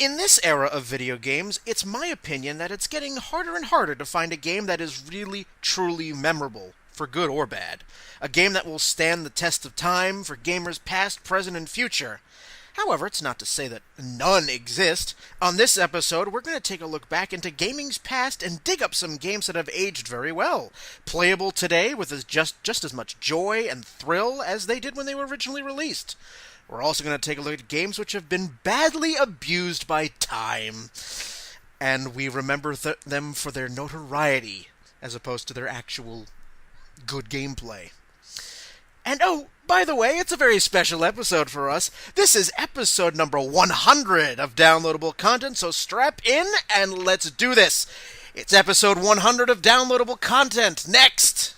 In this era of video games, it's my opinion that it's getting harder and harder to find a game that is really, truly memorable, for good or bad. A game that will stand the test of time for gamers past, present, and future. However, it's not to say that none exist. On this episode, we're going to take a look back into gaming's past and dig up some games that have aged very well. Playable today with just as much joy and thrill as they did when they were originally released. We're also going to take a look at games which have been badly abused by time. And we remember them for their notoriety, as opposed to their actual good gameplay. And oh, by the way, it's a very special episode for us. This is episode number 100 of downloadable content, so strap in and let's do this. It's episode 100 of downloadable content. Next!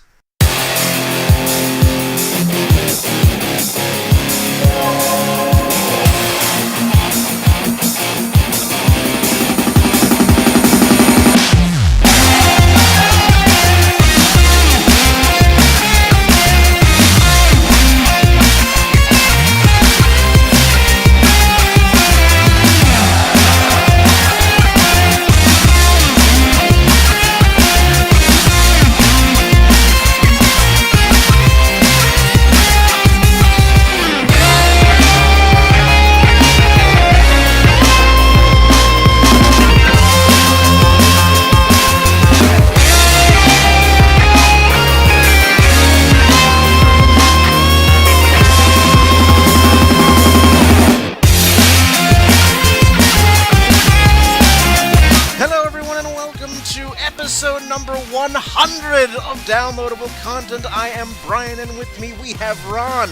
Episode number 100 of downloadable content. I am Brian, and with me we have Ron.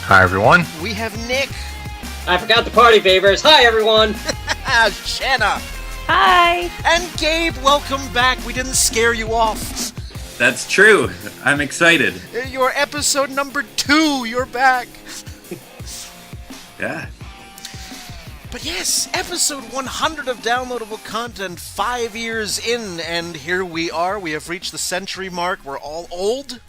Hi, everyone. We have Nick. I forgot the party favors. Hi, everyone. Shanna. Hi. And Gabe, welcome back. We didn't scare you off. That's true. I'm excited. You're episode number 2. You're back. Yeah. But yes, episode 100 of downloadable content, 5 years in, and here we are. We have reached the century mark. We're all old.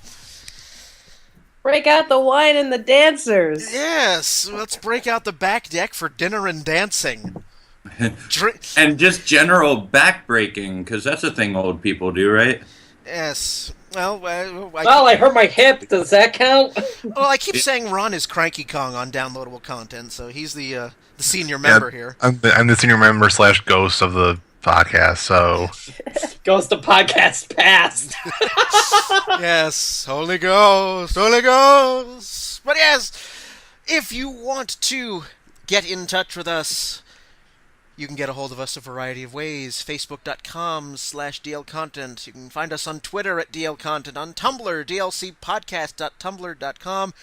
Break out the wine and the dancers. Yes, let's break out the back deck for dinner and dancing. And just general back breaking, because that's a thing old people do, right? Yes. Well, I hurt my hip. Does that count? Well, I keep saying Ron is Cranky Kong on downloadable content, so he's the senior member here. I'm the senior member / ghost of the podcast, so... Ghost of podcast past. Yes, Holy Ghost, Holy Ghost. But yes, if you want to get in touch with us, you can get a hold of us a variety of ways. Facebook.com/DLContent. You can find us on Twitter at DLContent. On Tumblr, dlcpodcast.tumblr.com.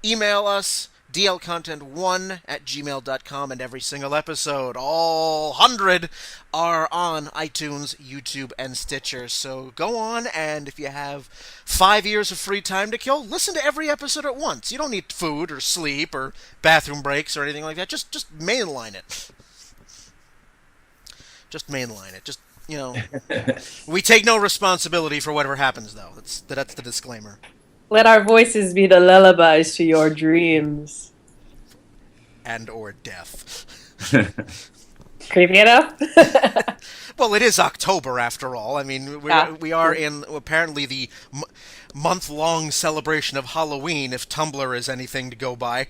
Email us, dlcontent1@gmail.com. And every single episode, all 100, are on iTunes, YouTube, and Stitcher. So go on, and if you have 5 years of free time to kill, listen to every episode at once. You don't need food or sleep or bathroom breaks or anything like that. Just mainline it. Just mainline it. Just, we take no responsibility for whatever happens, though. That's the disclaimer. Let our voices be the lullabies to your dreams. And or death. Creepy enough? Well, it is October, after all. I mean, we are in, apparently, the month-long celebration of Halloween, if Tumblr is anything to go by.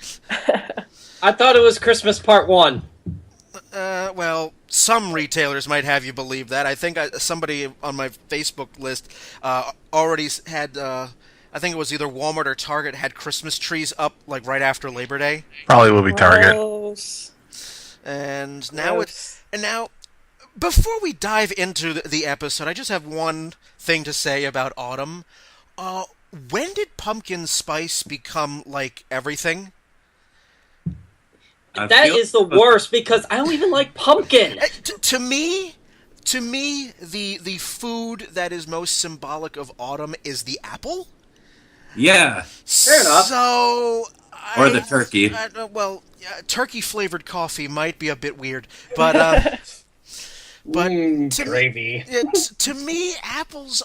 I thought it was Christmas Part 1. Well, some retailers might have you believe that. I think somebody on my Facebook list already had, I think it was either Walmart or Target, had Christmas trees up like right after Labor Day. Probably will be Target. Gross. And now before we dive into the episode, I just have one thing to say about autumn. When did pumpkin spice become like everything? That is the worst, because I don't even like pumpkin. To me, the food that is most symbolic of autumn is the apple. Yeah. Fair enough. So, Or the turkey. Turkey-flavored coffee might be a bit weird, but But to gravy. to me, apples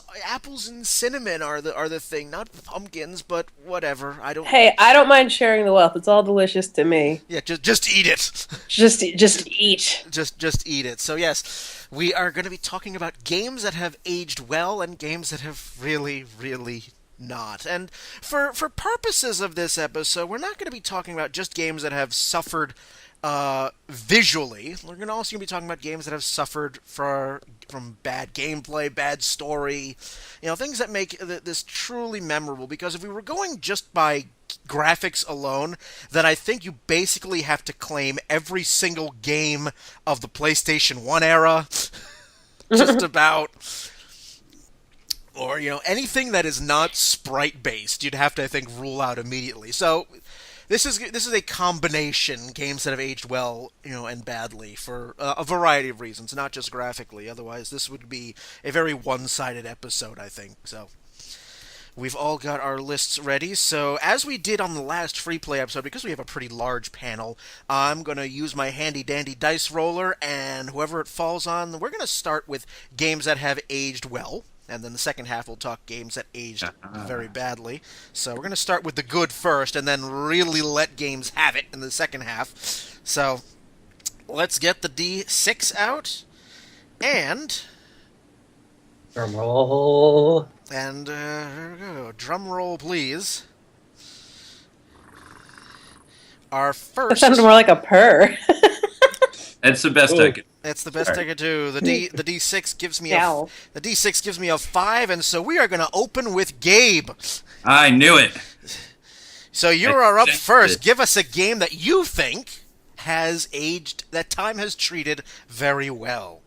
and cinnamon are the thing, not pumpkins. But whatever, I don't. Hey, I don't mind sharing the wealth. It's all delicious to me. Yeah, just eat it. Just eat. Just eat it. So yes, we are going to be talking about games that have aged well and games that have really, really not. And for purposes of this episode, we're not going to be talking about just games that have suffered visually. We're also going to be talking about games that have suffered from bad gameplay, bad story, things that make this truly memorable. Because if we were going just by graphics alone, then I think you basically have to claim every single game of the PlayStation 1 era, just about. Or, anything that is not sprite-based, you'd have to, I think, rule out immediately. So, this is a combination, games that have aged well, and badly, for a variety of reasons, not just graphically. Otherwise, this would be a very one-sided episode, I think. So, we've all got our lists ready. So, as we did on the last free play episode, because we have a pretty large panel, I'm going to use my handy-dandy dice roller, and whoever it falls on, we're going to start with games that have aged well. And then the second half we'll talk games that aged very badly. So we're going to start with the good first, and then really let games have it in the second half. So let's get the D6 out, and... Drum roll. And, here we go. Drum roll, please. Our first... That sounded more like a purr. That's the best I could. That's the best I could do. The D6 gives me Ow. the D6 gives me a 5, and so we are going to open with Gabe. I knew it. So you are up first. it. Give us a game that you think has aged, that time has treated very well.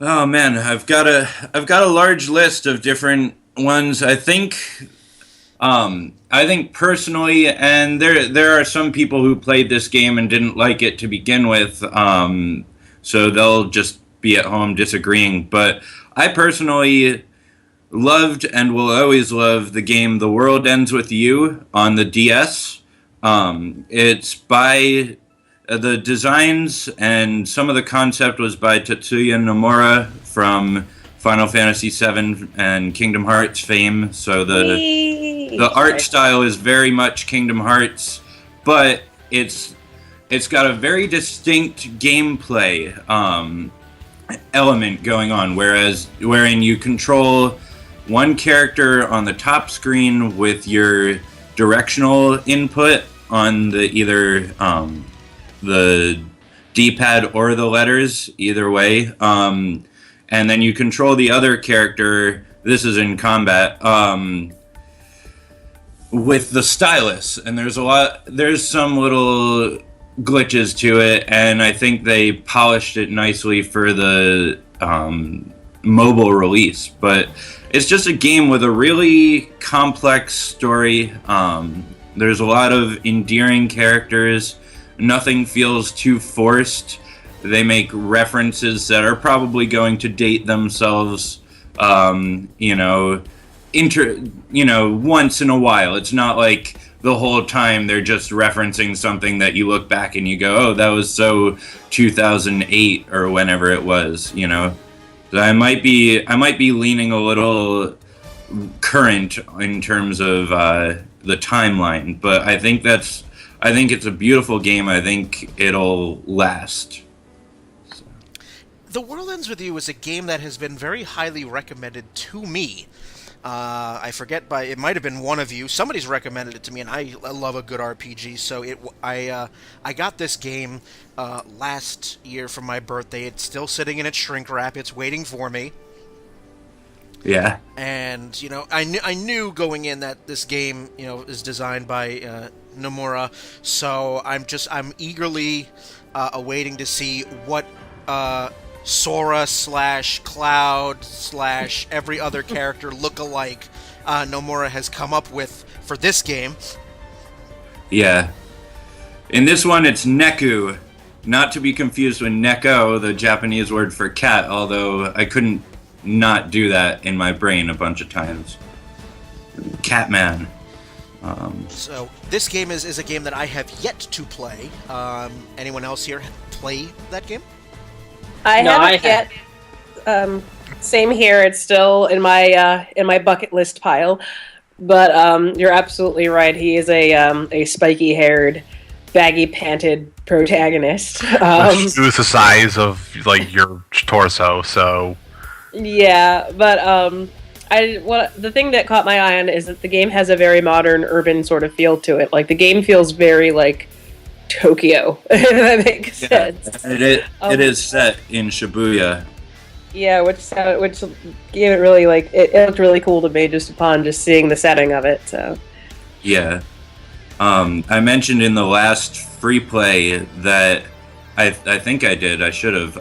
Oh man, I've got a large list of different ones. I think personally, and there are some people who played this game and didn't like it to begin with, so they'll just be at home disagreeing. But I personally loved and will always love the game The World Ends With You on the DS. It's by the designs and some of the concept was by Tetsuya Nomura from Final Fantasy VII and Kingdom Hearts fame. So the art style is very much Kingdom Hearts, but it's got a very distinct gameplay element going on, wherein you control one character on the top screen with your directional input on either the D-pad or the letters, either way. And then you control the other character, this is in combat, with the stylus. And there's some little glitches to it, and I think they polished it nicely for the mobile release. But it's just a game with a really complex story. There's a lot of endearing characters. Nothing feels too forced. They make references that are probably going to date themselves, once in a while. It's not like the whole time they're just referencing something that you look back and you go, oh, that was so 2008 or whenever it was, So I might be leaning a little current in terms of the timeline, but I think it's a beautiful game. I think it'll last. The World Ends With You is a game that has been very highly recommended to me. I forget it might have been one of you. Somebody's recommended it to me, and I love a good RPG. So I got this game last year for my birthday. It's still sitting in its shrink wrap. It's waiting for me. Yeah. And I knew going in that this game is designed by Nomura. So I'm eagerly awaiting to see what Sora / Cloud / every other character look-alike Nomura has come up with for this game. Yeah. In this one, it's Neku, not to be confused with Neko, the Japanese word for cat, although I couldn't not do that in my brain a bunch of times. Catman. So this game is a game that I have yet to play. Anyone else here play that game? I No, haven't yet. Same here. It's still in my bucket list pile. But you're absolutely right. He is a spiky-haired, baggy-panted protagonist. Which is the size of like your torso. So Yeah, but the thing that caught my eye on is that the game has a very modern, urban sort of feel to it. Like the game feels very like Tokyo. If that makes sense. It is set in Shibuya. Yeah, which gave it really like it looked really cool to me just upon just seeing the setting of it. So Yeah. I mentioned in the last free play that I think I did. I should have.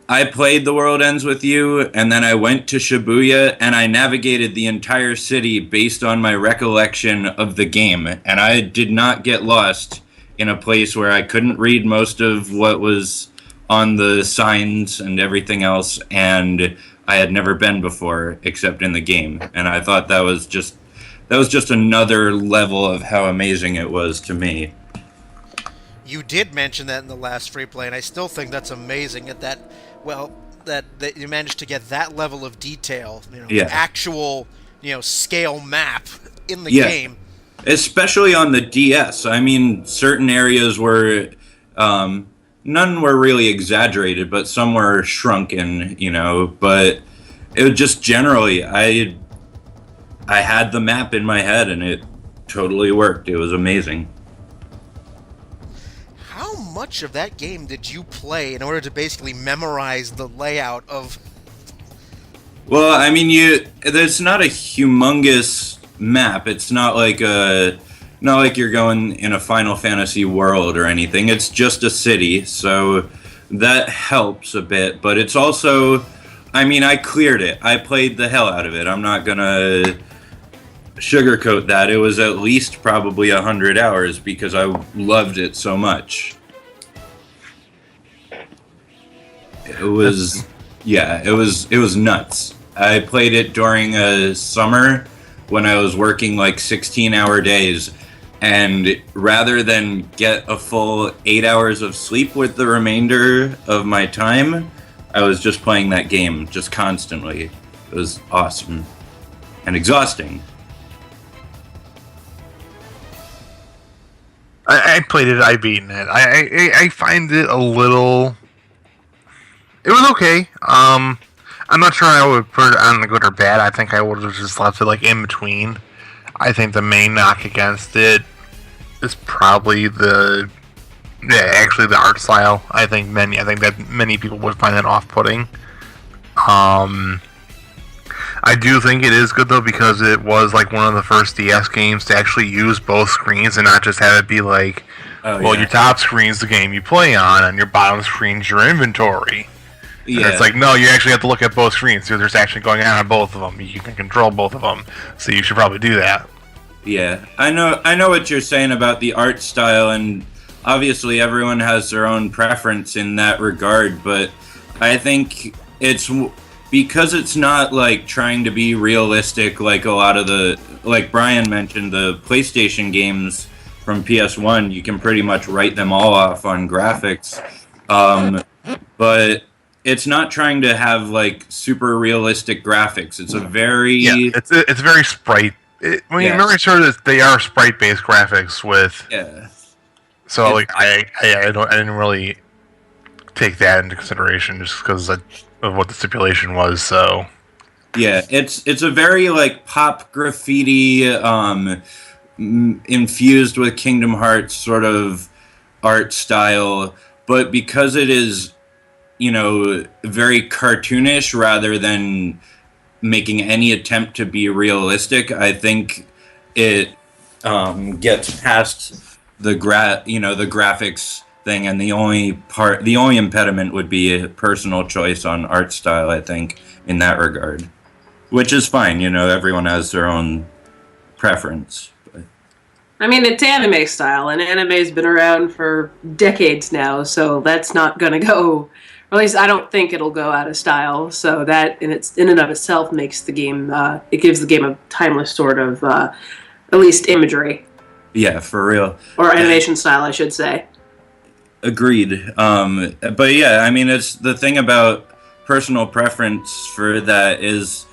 I played The World Ends With You, and then I went to Shibuya, and I navigated the entire city based on my recollection of the game. And I did not get lost in a place where I couldn't read most of what was on the signs and everything else, and I had never been before except in the game. And I thought that was just another level of how amazing it was to me. You did mention that in the last free play, and I still think that's amazing that you managed to get that level of detail, actual, scale map in the game. Especially on the DS. I mean, certain areas were, none were really exaggerated, but some were shrunken, but it was just generally, I had the map in my head and it totally worked. It was amazing. How much of that game did you play in order to basically memorize the layout of... Well, I mean, there's not a humongous map. It's not like you're going in a Final Fantasy world or anything. It's just a city, so that helps a bit. But it's also, I mean, I cleared it. I played the hell out of it. I'm not gonna sugarcoat that. It was at least probably 100 hours because I loved it so much. It was nuts. I played it during a summer when I was working like 16-hour days, and rather than get a full 8 hours of sleep with the remainder of my time, I was just playing that game just constantly. It was awesome and exhausting. I played it. I beaten it. I find it a little. It was okay. I'm not sure I would put it on the good or bad. I think I would have just left it like in between. I think the main knock against it is probably the art style. I think that many people would find that off-putting. I do think it is good though because it was like one of the first DS games to actually use both screens and not just have it be like, your top screen's the game you play on and your bottom screen's your inventory. Yeah. And it's like, no, you actually have to look at both screens. So there's actually going on both of them. You can control both of them. So you should probably do that. Yeah, I know what you're saying about the art style, and obviously everyone has their own preference in that regard, but I think it's because it's not like trying to be realistic like a lot of like Brian mentioned, the PlayStation games from PS1, you can pretty much write them all off on graphics. But it's not trying to have like super realistic graphics. It's a very it's very sprite. I'm very sure that they are sprite-based graphics with. Yeah. So like I didn't really take that into consideration just because of what the stipulation was. So. Yeah, it's a very like pop graffiti, infused with Kingdom Hearts sort of art style, but because it is, very cartoonish rather than making any attempt to be realistic, I think it gets past the graphics thing, and the only impediment would be a personal choice on art style, I think, in that regard. Which is fine, everyone has their own preference. But. I mean, it's anime style, and anime's been around for decades now, so that's not going to go, or at least I don't think it'll go out of style, so that in and of itself makes the game, it gives the game a timeless sort of, at least imagery. Yeah, for real. Or animation style, I should say. Agreed. But yeah, I mean, it's the thing about personal preference for that is,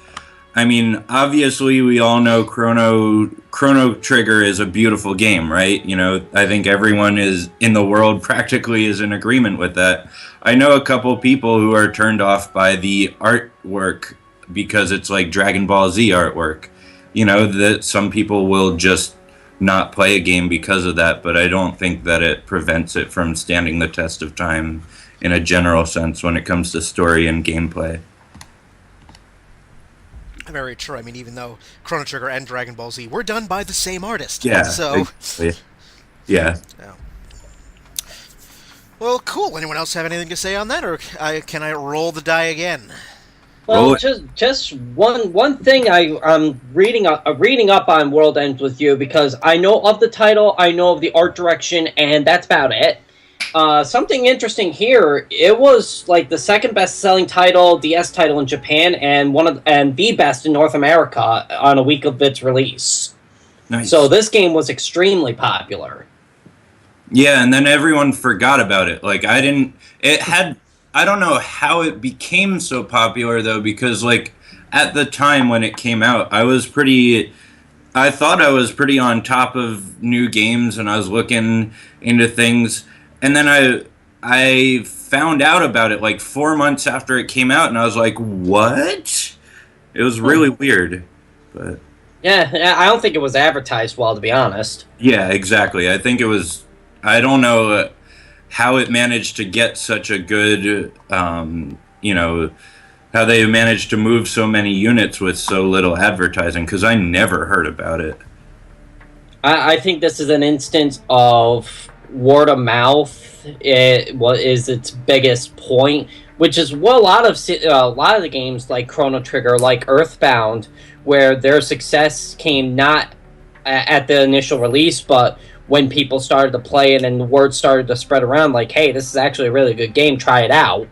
I mean, obviously we all know Chrono Trigger is a beautiful game, right? You know, I think everyone is in the world practically is in agreement with that. I know a couple people who are turned off by the artwork because it's like Dragon Ball Z artwork. You know, that some people will just not play a game because of that, but I don't think that it prevents it from standing the test of time in a general sense when it comes to story and gameplay. Very true. I mean, even though Chrono Trigger and Dragon Ball Z were done by the same artist. Yeah. So. Exactly. Yeah. Yeah. Well, cool. Anyone else have anything to say on that, or can I roll the die again? Well, just one thing I'm reading up on World Ends With You, because I know of the title, I know of the art direction, and that's about it. Something interesting here, it was like the second best-selling title, DS title in Japan, and the best in North America on a week of its release. Nice. So this game was extremely popular. Yeah, and then everyone forgot about it. Like, I don't know how it became so popular, though, because, like, at the time when it came out, I thought I was pretty on top of new games, and I was looking into things, and then I found out about it, like, 4 months after it came out, and I was like, what? It was really weird, but... Yeah, I don't think it was advertised well, to be honest. Yeah, exactly. I think it was... I don't know... how it managed to get such a good, you know, how they managed to move so many units with so little advertising, because I never heard about it. I think this is an instance of word of mouth. What is its biggest point, which is what a lot of the games like Chrono Trigger, like Earthbound, where their success came not at the initial release, but when people started to play it and the word started to spread around, like, hey, this is actually a really good game, try it out.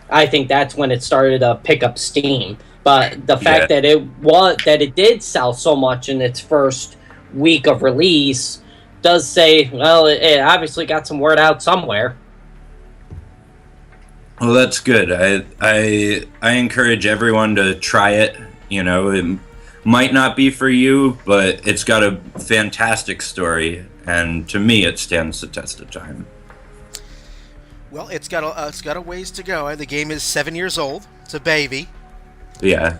I think that's when it started to pick up steam. But the fact that it did sell so much in its first week of release does say, well, it obviously got some word out somewhere. Well, that's good. I encourage everyone to try it. You know, it might not be for you, but it's got a fantastic story. And to me, it stands the test of time. Well, it's got a ways to go. The game is 7 years old. It's a baby. Yeah.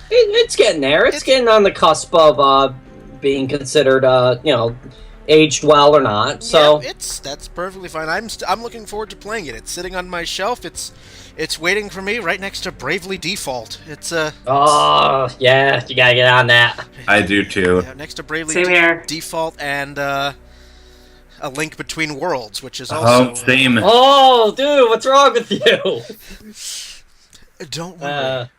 It's getting there. It's getting on the cusp of being considered, aged well or not. So yeah, that's perfectly fine. I'm looking forward to playing it. It's sitting on my shelf. It's waiting for me right next to Bravely Default. It's oh yeah, you gotta get on that. I do too. Yeah, next to Bravely Default and A Link Between Worlds, which is also same. Oh, dude, what's wrong with you? Don't worry.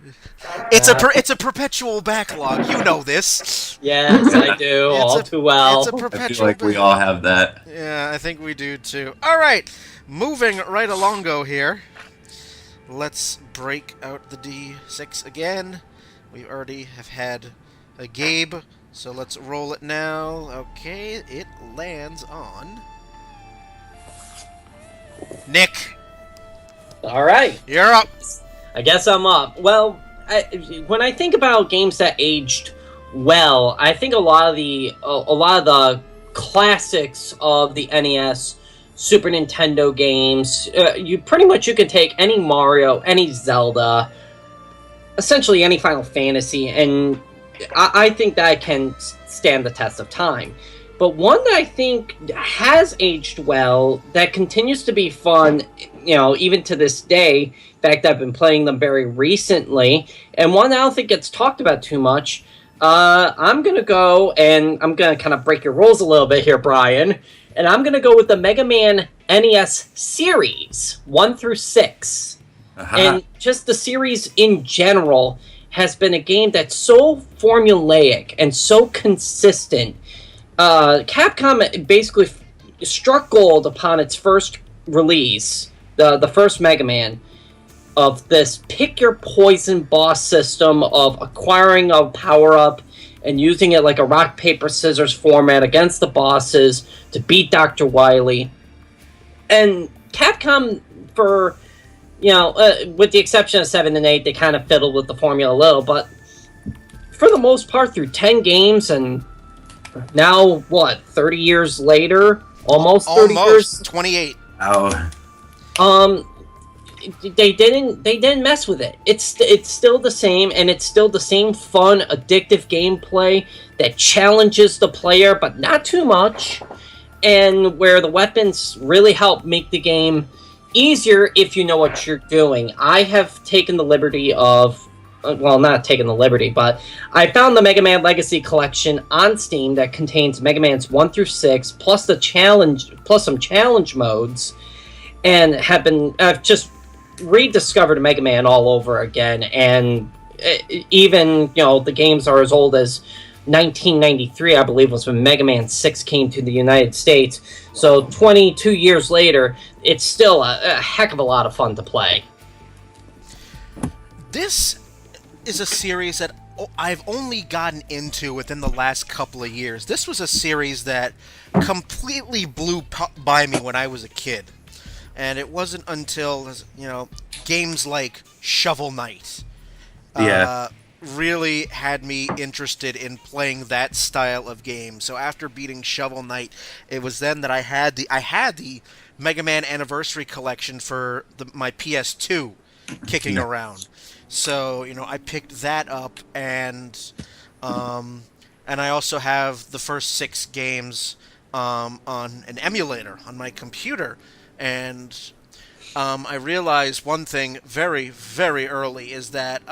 It's a perpetual backlog. You know this. Yes, I do. All too well. It's a perpetual. I feel like we all have that. Yeah, I think we do too. All right, moving right alongo here. Let's break out the D6 again. We already have had a Gabe, so let's roll it now. Okay, it lands on Nick. All right, You're up. I guess I'm up. Well, when I think about games that aged well, I think a lot of the classics of the NES, Super Nintendo games. You can take any Mario, any Zelda, essentially any Final Fantasy, and I think that can stand the test of time. But one that I think has aged well, that continues to be fun, even to this day. In fact, I've been playing them very recently, and one that I don't think gets talked about too much. I'm going to go, and I'm going to kind of break your rules a little bit here, Brian, and I'm going to go with the Mega Man NES series, 1 through 6. Uh-huh. And just the series in general has been a game that's so formulaic and so consistent. Capcom basically struck gold upon its first release, the first Mega Man, of this pick-your-poison boss system of acquiring a power-up and using it like a rock-paper-scissors format against the bosses to beat Dr. Wily. And Capcom, for with the exception of 7 and 8, they kind of fiddled with the formula a little, but for the most part, through 10 games and now, 30 years later? Almost 30 years? 28. Oh. They didn't mess with it. It's still the same, and it's still the same fun, addictive gameplay that challenges the player, but not too much, and where the weapons really help make the game easier if you know what you're doing. I have taken the liberty of, not taken the liberty, but I found the Mega Man Legacy Collection on Steam that contains Mega Man's 1 through 6, plus some challenge modes, and I've just rediscovered Mega Man all over again, and even, the games are as old as 1993, I believe, was when Mega Man 6 came to the United States. So 22 years later, it's still a heck of a lot of fun to play. This is a series that I've only gotten into within the last couple of years. This was a series that completely blew by me when I was a kid. And it wasn't until, games like Shovel Knight really had me interested in playing that style of game. So after beating Shovel Knight, it was then that I had the Mega Man Anniversary Collection for my PS2 kicking around. So, I picked that up, and I also have the first 6 games on an emulator on my computer. And I realized one thing very, very early is that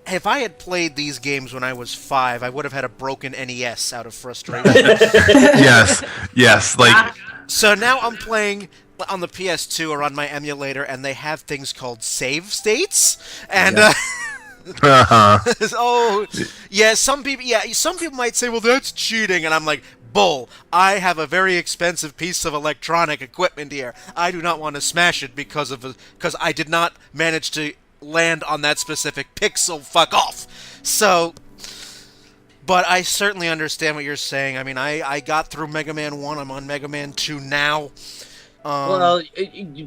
if I had played these games when I was 5, I would have had a broken NES out of frustration. Yes. So now I'm playing on the PS2 or on my emulator, and they have things called save states, and some people might say, well, that's cheating, and I'm like, bull. I have a very expensive piece of electronic equipment here. I do not want to smash it because I did not manage to land on that specific pixel. Fuck off. So, but I certainly understand what you're saying. I mean, I got through Mega Man 1. I'm on Mega Man 2 now. Well,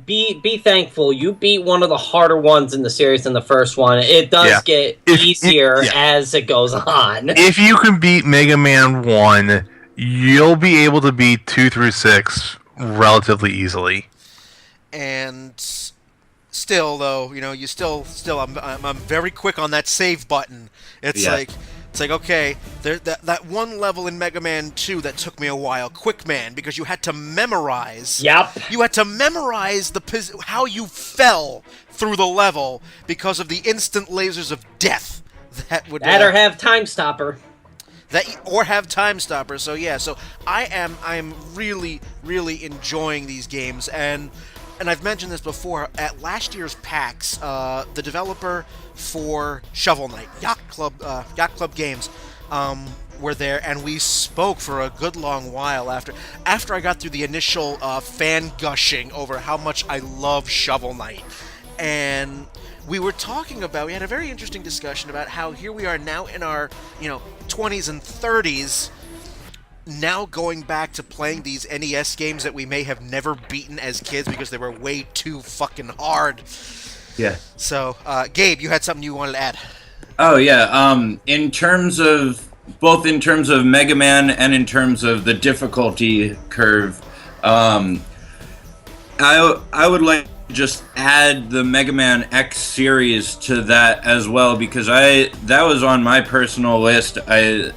be thankful. You beat one of the harder ones in the series in the first one. It does get easier as it goes on. If you can beat Mega Man 1, you'll be able to beat 2 through 6 relatively easily. And still, though, you still, I'm very quick on that save button. It's like, okay, that one level in Mega Man 2 that took me a while, Quick Man, because you had to memorize. Yep. You had to memorize how you fell through the level because of the instant lasers of death or have Time Stopper. Or have Time Stopper. So yeah, I'm really, really enjoying these games, and I've mentioned this before. At last year's PAX, the developer for Shovel Knight, Yacht Club Games, were there, and we spoke for a good long while after I got through the initial fan gushing over how much I love Shovel Knight, and we had a very interesting discussion about how here we are now in our 20s and 30s, now going back to playing these NES games that we may have never beaten as kids because they were way too fucking hard. Yeah. So, Gabe, you had something you wanted to add? Oh yeah. In terms of Mega Man and in terms of the difficulty curve, I would like to just add the Mega Man X series to that as well, because that was on my personal list. I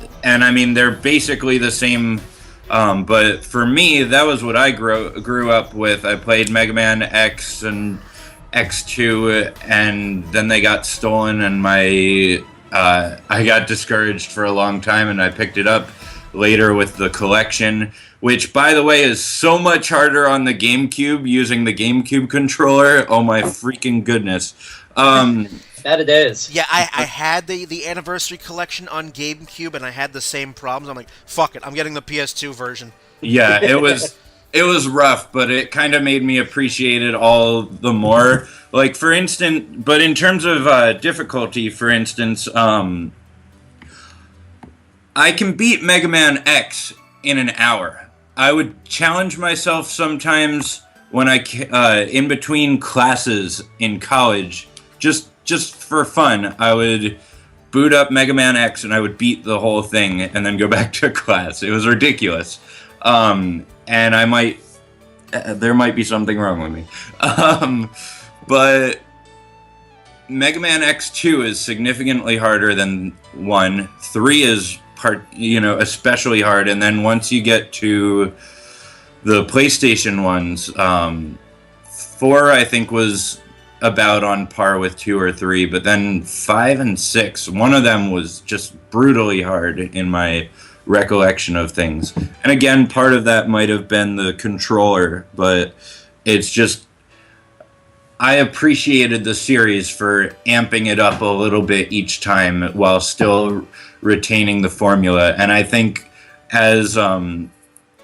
mean, they're basically the same, but for me, that was what I grew up with. I played Mega Man X and X2, and then they got stolen, and I got discouraged for a long time, and I picked it up later with the collection, which, by the way, is so much harder on the GameCube using the GameCube controller. Oh my freaking goodness. That it is. Yeah, I had the Anniversary Collection on GameCube, and I had the same problems. I'm like, fuck it, I'm getting the PS2 version. Yeah, it was rough, but it kind of made me appreciate it all the more. Like, for instance, but in terms of difficulty, for instance, I can beat Mega Man X in an hour. I would challenge myself sometimes when in between classes in college, just for fun. I would boot up Mega Man X and I would beat the whole thing and then go back to class. It was ridiculous, and there might be something wrong with me, but Mega Man X2 is significantly harder than 1. 3 is especially hard, and then once you get to the PlayStation ones, 4 I think was about on par with 2 or 3, but then 5 and 6, one of them was just brutally hard in my recollection of things. And again, part of that might have been the controller, but it's just, I appreciated the series for amping it up a little bit each time while still retaining the formula. And I think as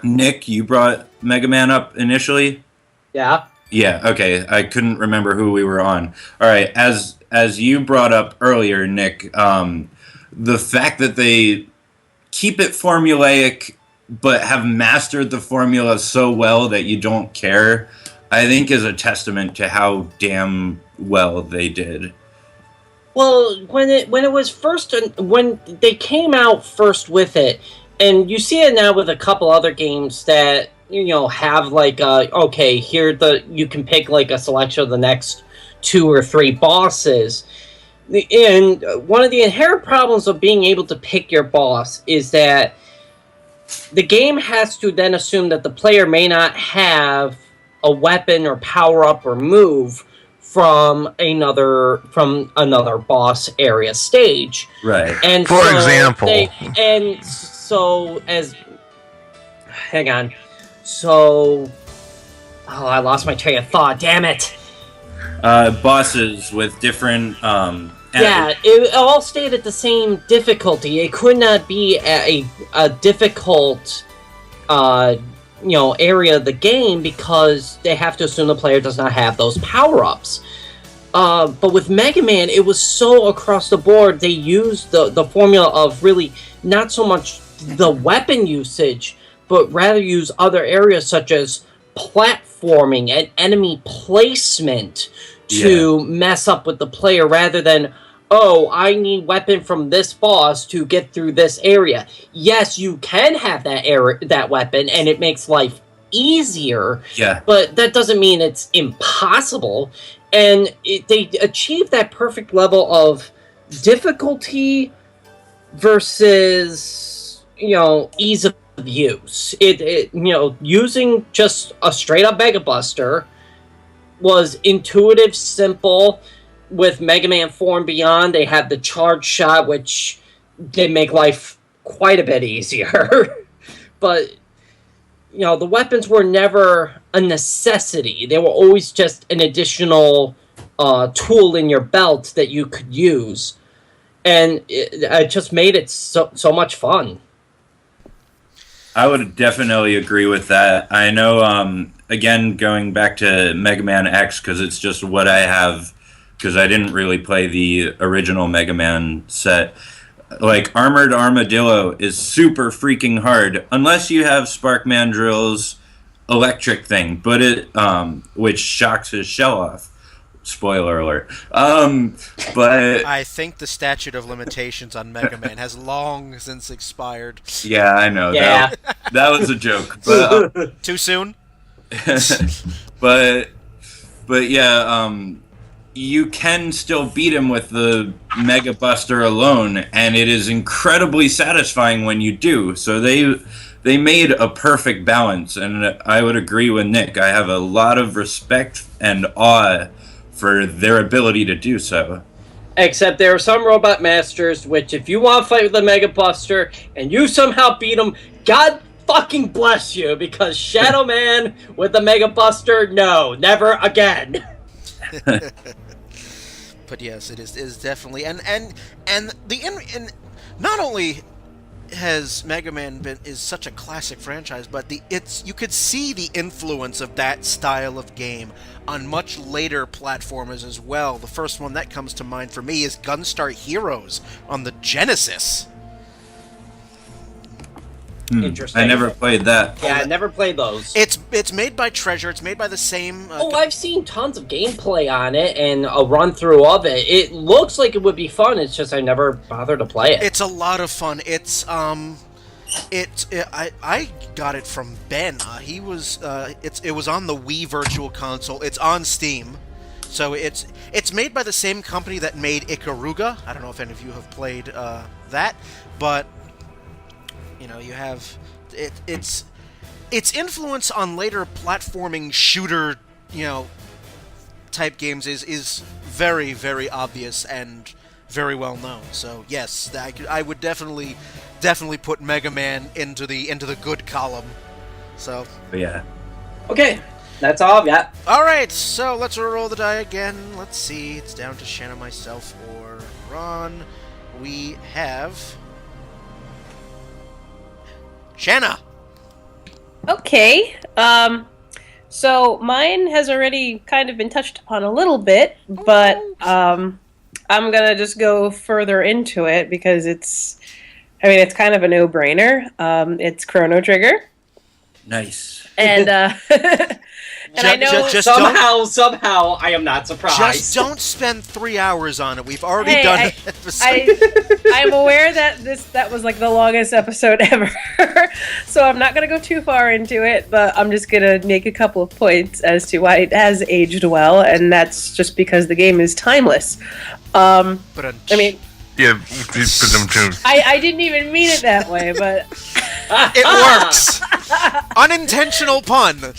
Nick, you brought Mega Man up initially? Yeah. Yeah, okay. I couldn't remember who we were on. All right, as you brought up earlier, Nick, the fact that they keep it formulaic but have mastered the formula so well that you don't care, I think is a testament to how damn well they did. Well, when they came out first with it, and you see it now with a couple other games that have like you can pick like a selection of the next 2 or 3 bosses. And one of the inherent problems of being able to pick your boss is that the game has to then assume that the player may not have a weapon or power up or move from another boss area stage. Right. And For example. Hang on. So, I lost my train of thought. Damn it. Bosses with different it all stayed at the same difficulty. It could not be a difficult area of the game because they have to assume the player does not have those power-ups. But with Mega Man, it was so across the board. They used the formula of really not so much the weapon usage, but rather use other areas such as platforming and enemy placement to mess up with the player rather than, I need weapon from this boss to get through this area. Yes, you can have that weapon, and it makes life easier. Yeah. But that doesn't mean it's impossible. And they achieved that perfect level of difficulty versus, ease of use. Using just a straight up Mega Buster was intuitive, simple. With Mega Man 4 and beyond, they had the charge shot, which did make life quite a bit easier. But, the weapons were never a necessity. They were always just an additional tool in your belt that you could use. And it just made it so much fun. I would definitely agree with that. I know, again, going back to Mega Man X, because it's just what I have, because I didn't really play the original Mega Man set. Like, Armored Armadillo is super freaking hard, unless you have Spark Mandrill's electric thing, but which shocks his shell off. Spoiler alert. But I think the statute of limitations on Mega Man has long since expired. Yeah, I know. Yeah. That was a joke. But, Too soon? but yeah, you can still beat him with the Mega Buster alone, and it is incredibly satisfying when you do. So they made a perfect balance, and I would agree with Nick. I have a lot of respect and awe for their ability to do so. Except there are some Robot Masters, which if you want to fight with the Mega Buster, and you somehow beat them, God fucking bless you, because Shadow Man with the Mega Buster, no, never again. But yes, it is definitely, and not only has Mega Man is such a classic franchise, but you could see the influence of that style of game on much later platformers as well. The first one that comes to mind for me is Gunstar Heroes on the Genesis. Interesting. I never played that. Yeah, I never played those. It's made by Treasure. It's made by the same. I've seen tons of gameplay on it and a run through of it. It looks like it would be fun. It's just I never bothered to play it. It's a lot of fun. I got it from Ben. He was it was on the Wii Virtual Console. It's on Steam. So it's made by the same company that made Ikaruga. I don't know if any of you have played that, but you know, you have its influence on later platforming shooter, you know, type games is very, very obvious and very well known. So yes, I would definitely put Mega Man into the good column. So But yeah. Okay, that's all I've got. all right, so let's roll the die again. Let's see, it's down to Shanna, myself, or Ron. We have Shanna. Okay. So mine has already kind of been touched upon a little bit, but I'm gonna just go further into it because it's kind of a no-brainer. It's Chrono Trigger, Nice. and and I know Somehow, I am not surprised. Just don't spend 3 hours on it. We've already Hey, done it. I'm aware that that was like the longest episode ever, so I'm not gonna go too far into it. But I'm just gonna make a couple of points as to why it has aged well, and that's just because the game is timeless. I mean, Yeah, I didn't even mean it that way, but it works. Unintentional pun.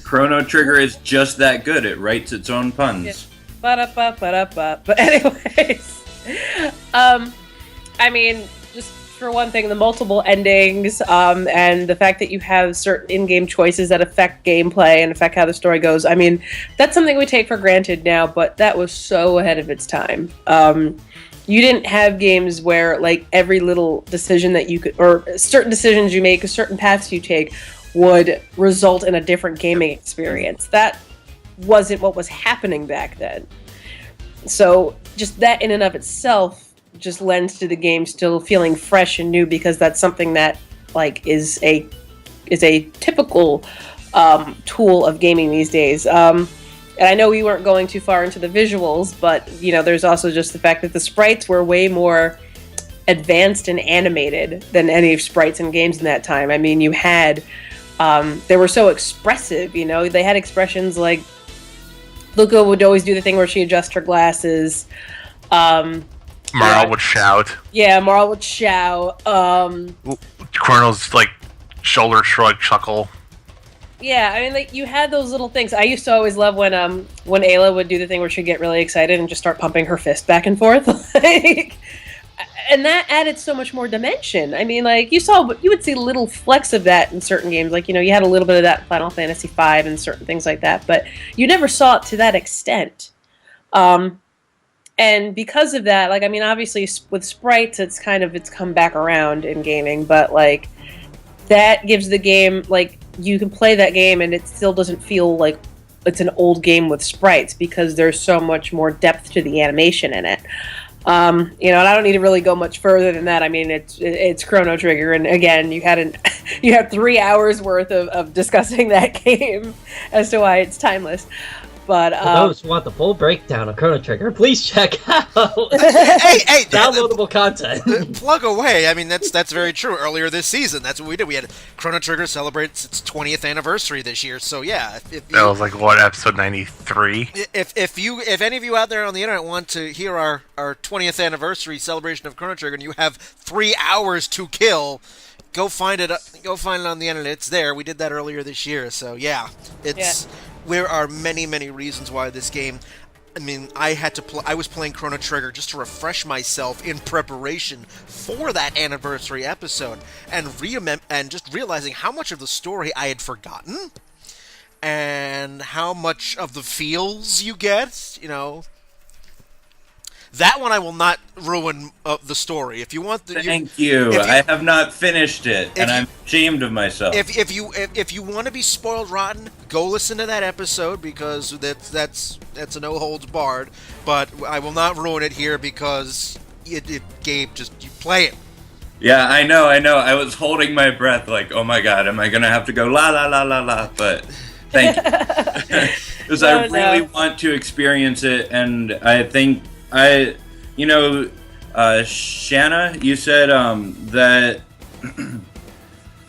Chrono Trigger is just that good. It writes its own puns. ba-da-ba. But anyways, I mean, just for one thing, the multiple endings, and the fact that you have certain in-game choices that affect gameplay and affect how the story goes. I mean, that's something we take for granted now, but that was so ahead of its time. You didn't have games where, like, every little decision that you could, or certain decisions you make, certain paths you take, would result in a different gaming experience. That wasn't what was happening back then. So just that in and of itself just lends to the game still feeling fresh and new, because that's something that, like, is a typical tool of gaming these days. And I know we weren't going too far into the visuals, but, you know, there's also just the fact that the sprites were way more advanced and animated than any sprites in games in that time. I mean, you had, they were so expressive, you know, they had expressions like, Luca would always do the thing where she adjusts her glasses. Marl would shout. Yeah, Marl would shout. Chrono's, like, shoulder shrug chuckle. Yeah, I mean, like, you had those little things. I used to always love when Ayla would do the thing where she'd get really excited and just start pumping her fist back and forth. Like, and that added so much more dimension. I mean, like, you would see little flecks of that in certain games. Like, you know, you had a little bit of that in Final Fantasy V and certain things like that, but you never saw it to that extent. And because of that, like, I mean, obviously with sprites, it's come back around in gaming, but, like, that gives the game, like, you can play that game and it still doesn't feel like it's an old game with sprites, because there's so much more depth to the animation in it. You know, and I don't need to really go much further than that. I mean, it's Chrono Trigger, and again, you had 3 hours worth of discussing that game as to why it's timeless. But for those who want the full breakdown of Chrono Trigger, please check out hey, downloadable content. Plug away. I mean, that's very true. Earlier this season, that's what we did. We had Chrono Trigger celebrates its 20th anniversary this year. So yeah, That was like, what, episode 93? If any of you out there on the internet want to hear our 20th anniversary celebration of Chrono Trigger, and you have 3 hours to kill, go find it. Go find it on the internet. It's there. We did that earlier this year. So yeah, it's. Yeah. There are many, many reasons why this game. I mean, I was playing Chrono Trigger just to refresh myself in preparation for that anniversary episode, and just realizing how much of the story I had forgotten, and how much of the feels you get. You know, that one I will not ruin the story. If you want, Thank you. I have not finished it, and I'm ashamed of myself. If you want to be spoiled rotten, go listen to that episode, because that's a no holds barred. But I will not ruin it here, because Gabe, just you play it. Yeah, I know. I was holding my breath like, oh my god, am I going to have to go la la la la la? But thank you. Because I really want to experience it, and I think Shanna, you said that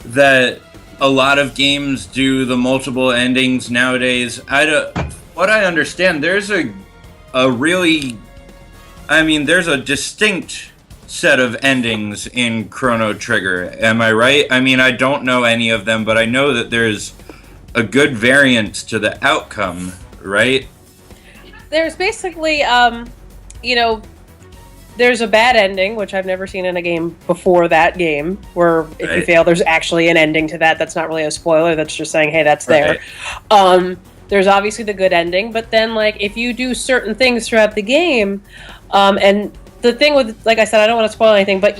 that a lot of games do the multiple endings nowadays. What I understand, there's a really, there's a distinct set of endings in Chrono Trigger. Am I right? I don't know any of them, but I know that there's a good variance to the outcome, right? There's basically, there's a bad ending, which I've never seen in a game before that game, where if you fail, there's actually an ending to that. That's not really a spoiler. That's just saying, hey, that's there. There's obviously the good ending, but then, like, if you do certain things throughout the game, and the thing with, like I said, I don't want to spoil anything, but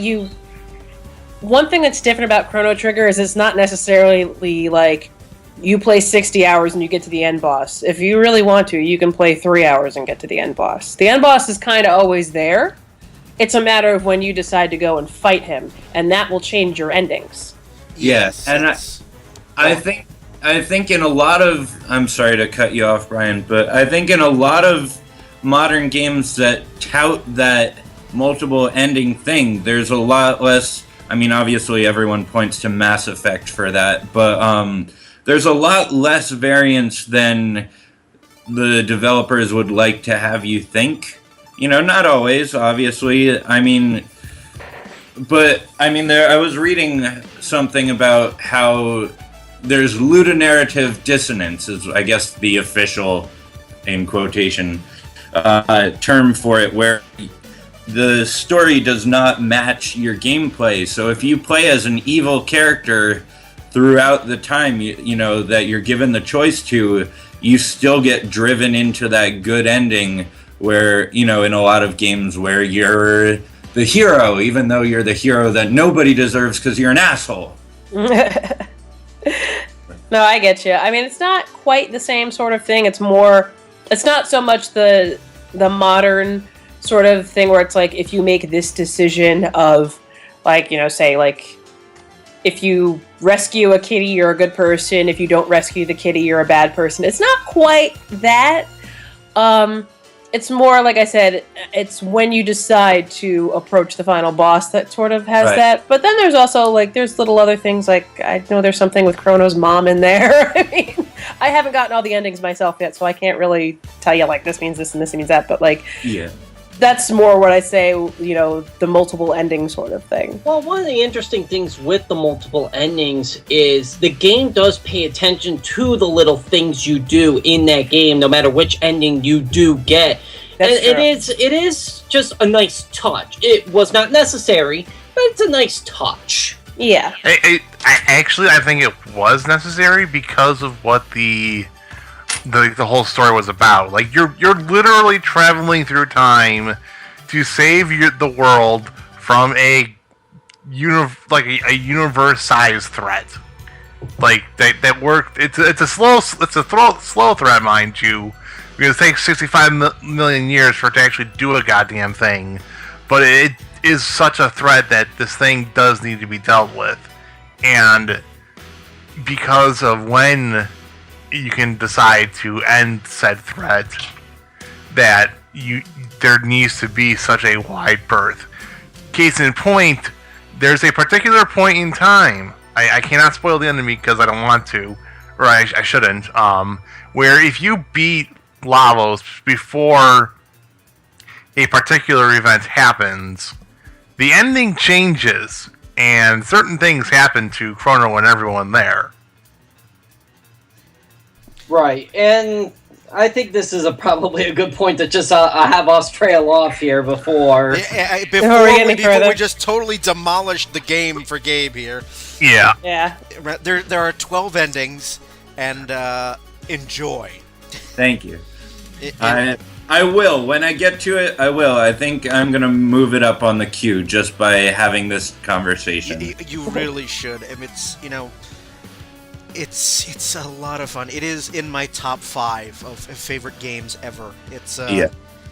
one thing that's different about Chrono Trigger is it's not necessarily, like, you play 60 hours and you get to the end boss. If you really want to, you can play 3 hours and get to the end boss. The end boss is kind of always there. It's a matter of when you decide to go and fight him, and that will change your endings. Yes, and I think in a lot of, I'm sorry to cut you off, Brian, but I think in a lot of modern games that tout that multiple ending thing, there's a lot less. Obviously everyone points to Mass Effect for that, but there's a lot less variance than the developers would like to have you think. Not always, obviously. I was reading something about how there's ludonarrative dissonance, is I guess the official, in quotation, term for it, where the story does not match your gameplay. So if you play as an evil character throughout the time that you're given the choice to, you still get driven into that good ending where, in a lot of games where you're the hero, even though you're the hero that nobody deserves because you're an asshole. No, I get you. It's not quite the same sort of thing. It's not so much the modern sort of thing where it's like, if you make this decision of, like, say, like, if you rescue a kitty, you're a good person. If you don't rescue the kitty, you're a bad person. It's not quite that. It's more, like I said, it's when you decide to approach the final boss that sort of has that. But then there's also, like, there's little other things, like, I know there's something with Chrono's mom in there. I haven't gotten all the endings myself yet, so I can't really tell you, like, this means this and this means that. But, like, yeah. That's more what I say, the multiple ending sort of thing. Well, one of the interesting things with the multiple endings is the game does pay attention to the little things you do in that game, no matter which ending you do get. It is just a nice touch. It was not necessary, but it's a nice touch. Yeah. I think it was necessary because of what the whole story was about. Like, you're literally traveling through time to save the world from a universe-sized threat. Like, that worked. It's a slow threat, mind you, because it takes 65 million years for it to actually do a goddamn thing. But it is such a threat that this thing does need to be dealt with, and because of when you can decide to end said threat, that there needs to be such a wide berth. Case in point, there's a particular point in time, I cannot spoil the enemy because I don't want to, or I shouldn't, where if you beat Lavos before a particular event happens, the ending changes, and certain things happen to Chrono and everyone there. Right, and I think this is probably a good point to just have us trail off here before we just totally demolished the game for Gabe here. Yeah. Yeah. There are 12 endings, and enjoy. Thank you. I will. When I get to it, I will. I think I'm going to move it up on the queue just by having this conversation. You really should. It's a lot of fun. It is in my top 5 of favorite games ever. It's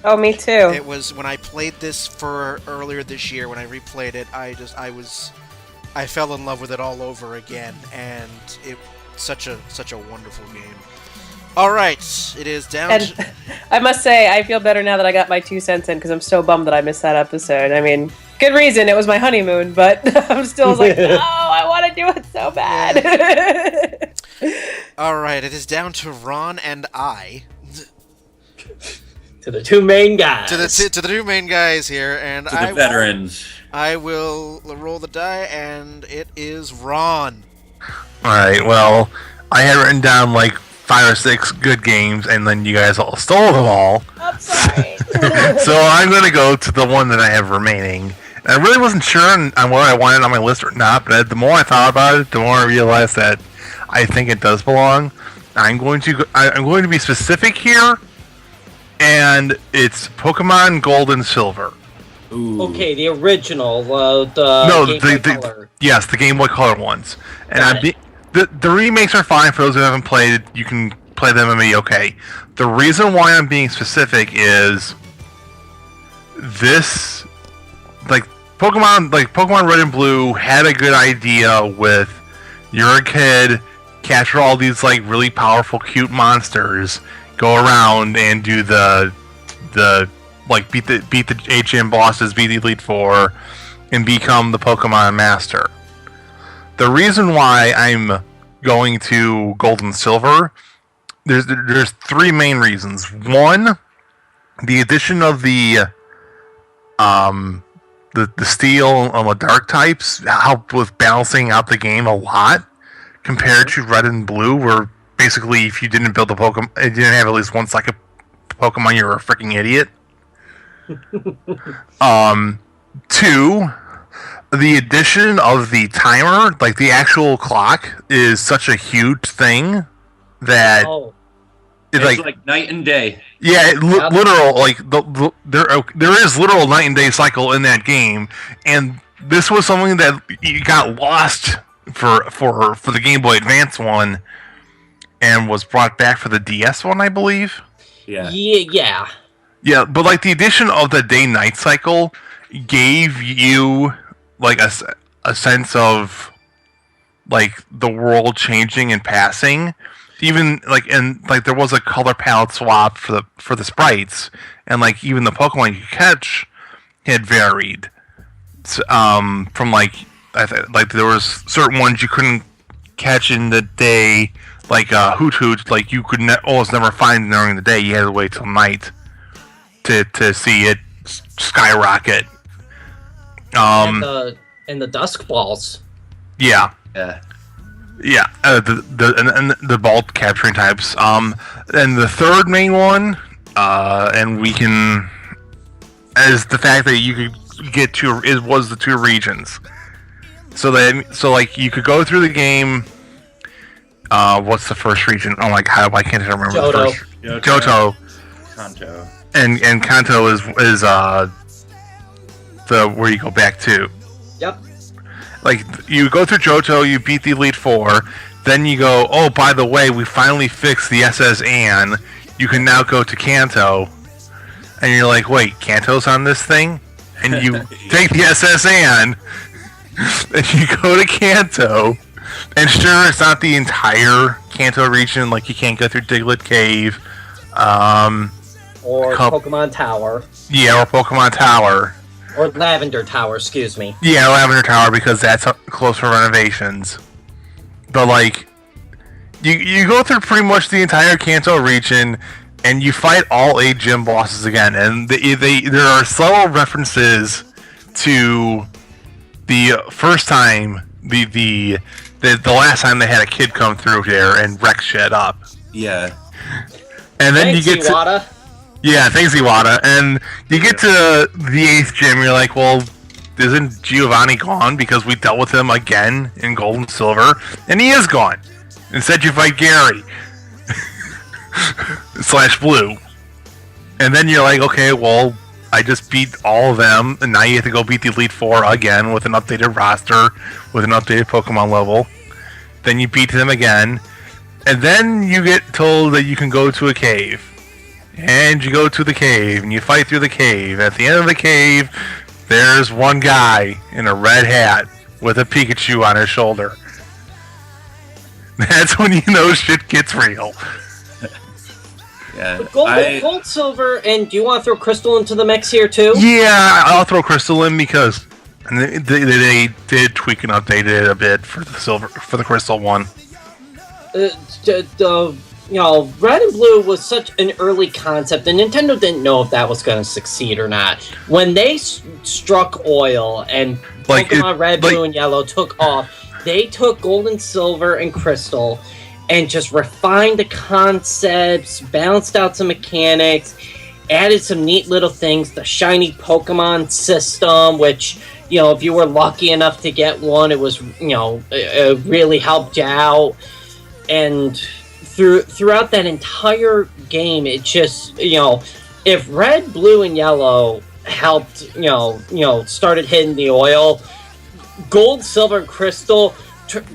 Oh, me too. It was when I played this for earlier this year. When I replayed it, I fell in love with it all over again, and it such a wonderful game. All right, it is down. And I must say, I feel better now that I got my 2 cents in because I'm so bummed that I missed that episode. I mean, good reason. It was my honeymoon, but I'm still like, no, I want to do it so bad. All right, it is down to Ron and I. To the two main guys. To the two main guys here, and To the veterans. I will roll the die, and it is Ron. Alright, well, I had written down like 5 or 6 good games, and then you guys all stole them all. I'm sorry. So I'm going to go to the one that I have remaining. And I really wasn't sure on what I wanted on my list or not, but the more I thought about it, the more I realized that I think it does belong. I'm going to be specific here, and it's Pokemon Gold and Silver. Ooh. Okay, the original, the Game Boy Color. Yes, the Game Boy Color ones. And Got the remakes are fine for those who haven't played. You can play them and be okay. The reason why I'm being specific is this, Pokemon Red and Blue had a good idea with you're a kid, capture all these really powerful, cute monsters, go around and do the beat the HM bosses, beat the Elite Four, and become the Pokemon Master. The reason why I'm going to Gold and Silver, there's 3 main reasons. One, the addition of the Steel and the Dark types helped with balancing out the game a lot compared to Red and Blue, where basically if you didn't build a Pokemon, you didn't have at least one psychic Pokemon, you were a freaking idiot. 2, the addition of the timer, the actual clock, is such a huge thing that it's like night and day. Yeah, literal, there is literal night and day cycle in that game, and this was something that you got lost for the Game Boy Advance one, and was brought back for the DS one, I believe. Yeah. Yeah, but the addition of the day-night cycle gave you a sense of the world changing and passing. Even there was a color palette swap for the sprites, and even the Pokemon you could catch had varied. From there was certain ones you couldn't catch in the day, Hoot Hoot, you could almost never find during the day. You had to wait till night to see it skyrocket. And the Dusk Balls. Yeah. Yeah. The ball capturing types. And the third main one, and we can, as the fact that you could get to was the 2 regions. So you could go through the game. What's the first region? Oh my god, why can't I remember Johto. the first? Johto. Kanto. And Kanto is the where you go back to. Yep. You go through Johto, you beat the Elite Four, then you go, oh, by the way, we finally fixed the SS Anne. You can now go to Kanto. And you're like, wait, Kanto's on this thing? And you take the SS Anne, and you go to Kanto. And sure, it's not the entire Kanto region, you can't go through Diglett Cave. Or Pokemon Tower. Yeah, or Pokemon Tower. Or Lavender Tower, excuse me. Yeah, Lavender Tower, because that's close for renovations. But, you go through pretty much the entire Kanto region, and you fight all 8 gym bosses again. And there are subtle references to the first time, the last time they had a kid come through here and wreck shit up. Yeah. And then Thanks, you get Iwata. Yeah, thanks, Iwata. And you get to the 8th gym, you're like, well, isn't Giovanni gone? Because we dealt with him again in Gold and Silver. And he is gone. Instead, you fight Gary. / Blue. And then you're like, okay, well, I just beat all of them, and now you have to go beat the Elite Four again with an updated roster, with an updated Pokemon level. Then you beat them again. And then you get told that you can go to a cave. and you go to the cave, and you fight through the cave. At the end of the cave, there's one guy in a red hat with a Pikachu on his shoulder. That's when you know shit gets real. Yeah, Gold, silver, and do you want to throw Crystal into the mix here too? Yeah, I'll throw Crystal in because they did tweak and update it a bit for the Crystal one. Red and Blue was such an early concept, and Nintendo didn't know if that was going to succeed or not. When they struck oil and Pokemon Red, Blue, and Yellow took off, they took Gold and Silver and Crystal and just refined the concepts, balanced out some mechanics, added some neat little things. The shiny Pokemon system, which, if you were lucky enough to get one, it was, it really helped you out. And throughout that entire game, it just, if Red, Blue, and Yellow helped, started hitting the oil, Gold, Silver, and Crystal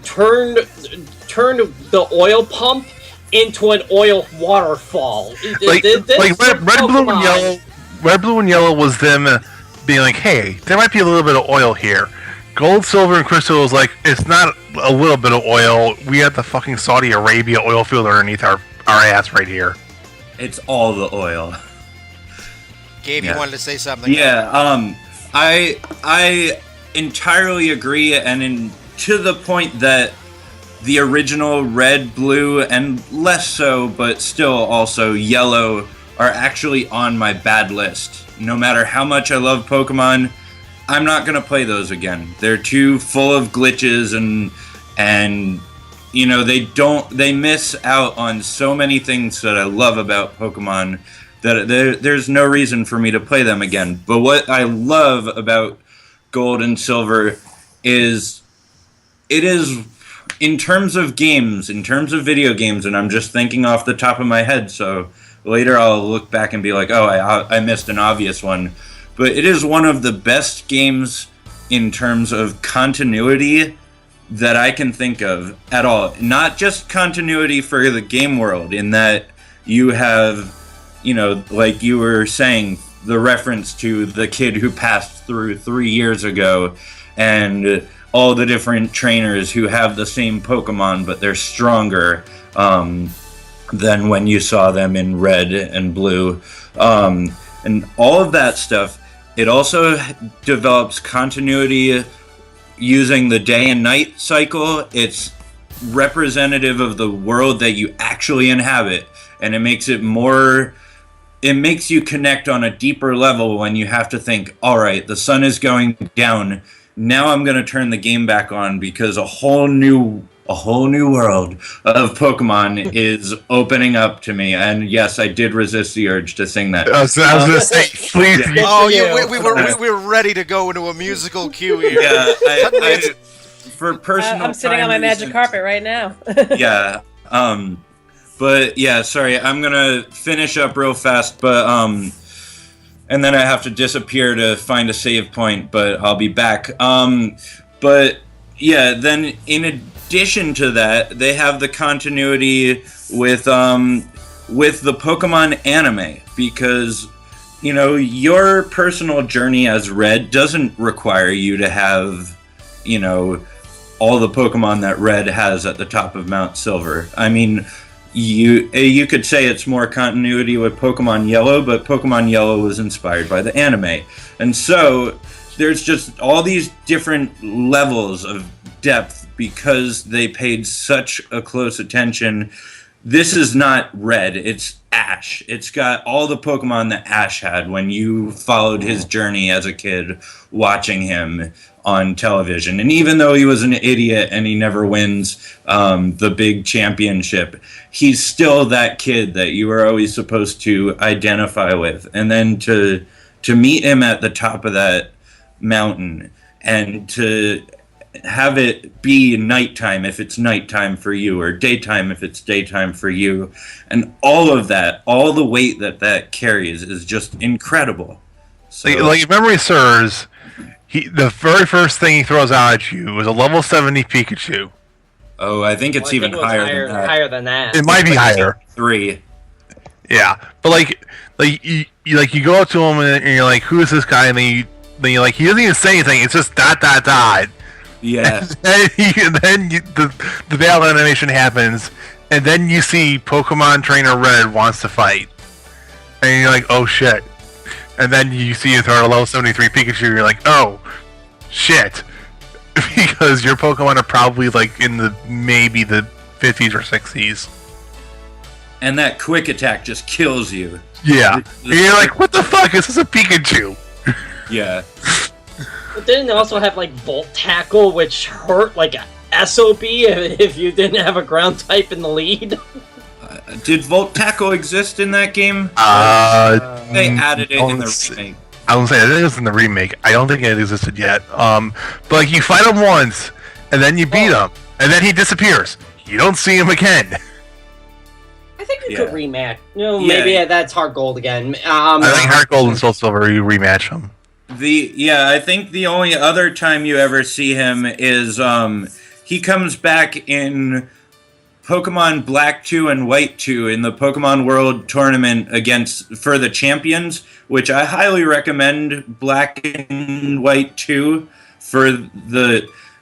turned the oil pump into an oil waterfall. Red, Blue, and Yellow was them being like, hey, there might be a little bit of oil here. Gold, Silver, and Crystal was like, it's not a little bit of oil. We have the fucking Saudi Arabia oil field underneath our ass right here. It's all the oil. Gabe, you wanted to say something? Yeah, I entirely agree, and to the point that the original Red, Blue, and less so, but still also Yellow, are actually on my bad list. No matter how much I love Pokemon, I'm not going to play those again. They're too full of glitches and they miss out on so many things that I love about Pokemon that there's no reason for me to play them again. But what I love about Gold and Silver is it is, in terms of games, in terms of video games, and I'm just thinking off the top of my head, so later I'll look back and be like, oh, I missed an obvious one. But it is one of the best games in terms of continuity that I can think of at all. Not just continuity for the game world, in that you have, like you were saying, the reference to the kid who passed through 3 years ago, and all the different trainers who have the same Pokemon, but they're stronger than when you saw them in Red and Blue. And all of that stuff. It also develops continuity using the day and night cycle. It's representative of the world that you actually inhabit, and it makes you connect on a deeper level when you have to think, all right, the sun is going down. Now I'm going to turn the game back on because a whole new world of Pokemon is opening up to me. And yes, I did resist the urge to sing that. I was going to say, please. We were ready to go into a musical cue here. Yeah, for personal I'm sitting on my magic carpet right now. Yeah. But yeah, sorry, I'm going to finish up real fast, but and then I have to disappear to find a save point, but I'll be back. But yeah, then in addition to that, they have the continuity with the Pokemon anime, because your personal journey as Red doesn't require you to have all the Pokemon that Red has at the top of Mount Silver. I mean, you could say it's more continuity with Pokemon Yellow, but Pokemon Yellow was inspired by the anime, and so there's just all these different levels of depth because they paid such a close attention. This is not Red, it's Ash. It's got all the Pokemon that Ash had when you followed his journey as a kid watching him on television. And even though he was an idiot and he never wins the big championship, he's still that kid that you were always supposed to identify with. And then to meet him at the top of that mountain and to have it be nighttime if it's nighttime for you, or daytime if it's daytime for you, and all of that, all the weight that carries is just incredible. So, like if memory serves, the very first thing he throws out at you is a level 70 Pikachu. Oh, I think it's even higher than that. Higher than that. It might be higher. 3. Yeah, but you go up to him and you're like, "Who is this guy?" And then you're like, he doesn't even say anything. It's just dot dot dot. Yeah. The battle animation happens, and then you see Pokemon Trainer Red wants to fight, and you're like, "Oh shit!" And then you see a level 73 Pikachu. You're like, "Oh shit," because your Pokemon are probably like in maybe the 50s or 60s. And that quick attack just kills you. Yeah. And you're like, what the fuck? Is this a Pikachu? Yeah. But didn't they also have like Volt Tackle, which hurt like a SOP if you didn't have a ground type in the lead? Did Volt Tackle exist in that game? They added it in the remake. I would say it was in the remake. I don't think it existed yet. But like you fight him once, and then you beat him, and then he disappears. You don't see him again. I think you could rematch. Maybe that's Heart Gold again. I think Heart Gold and Soul Silver, you rematch them. I think the only other time you ever see him is he comes back in Pokemon Black 2 and White 2 in the Pokemon World Tournament for the champions, which I highly recommend Black and White 2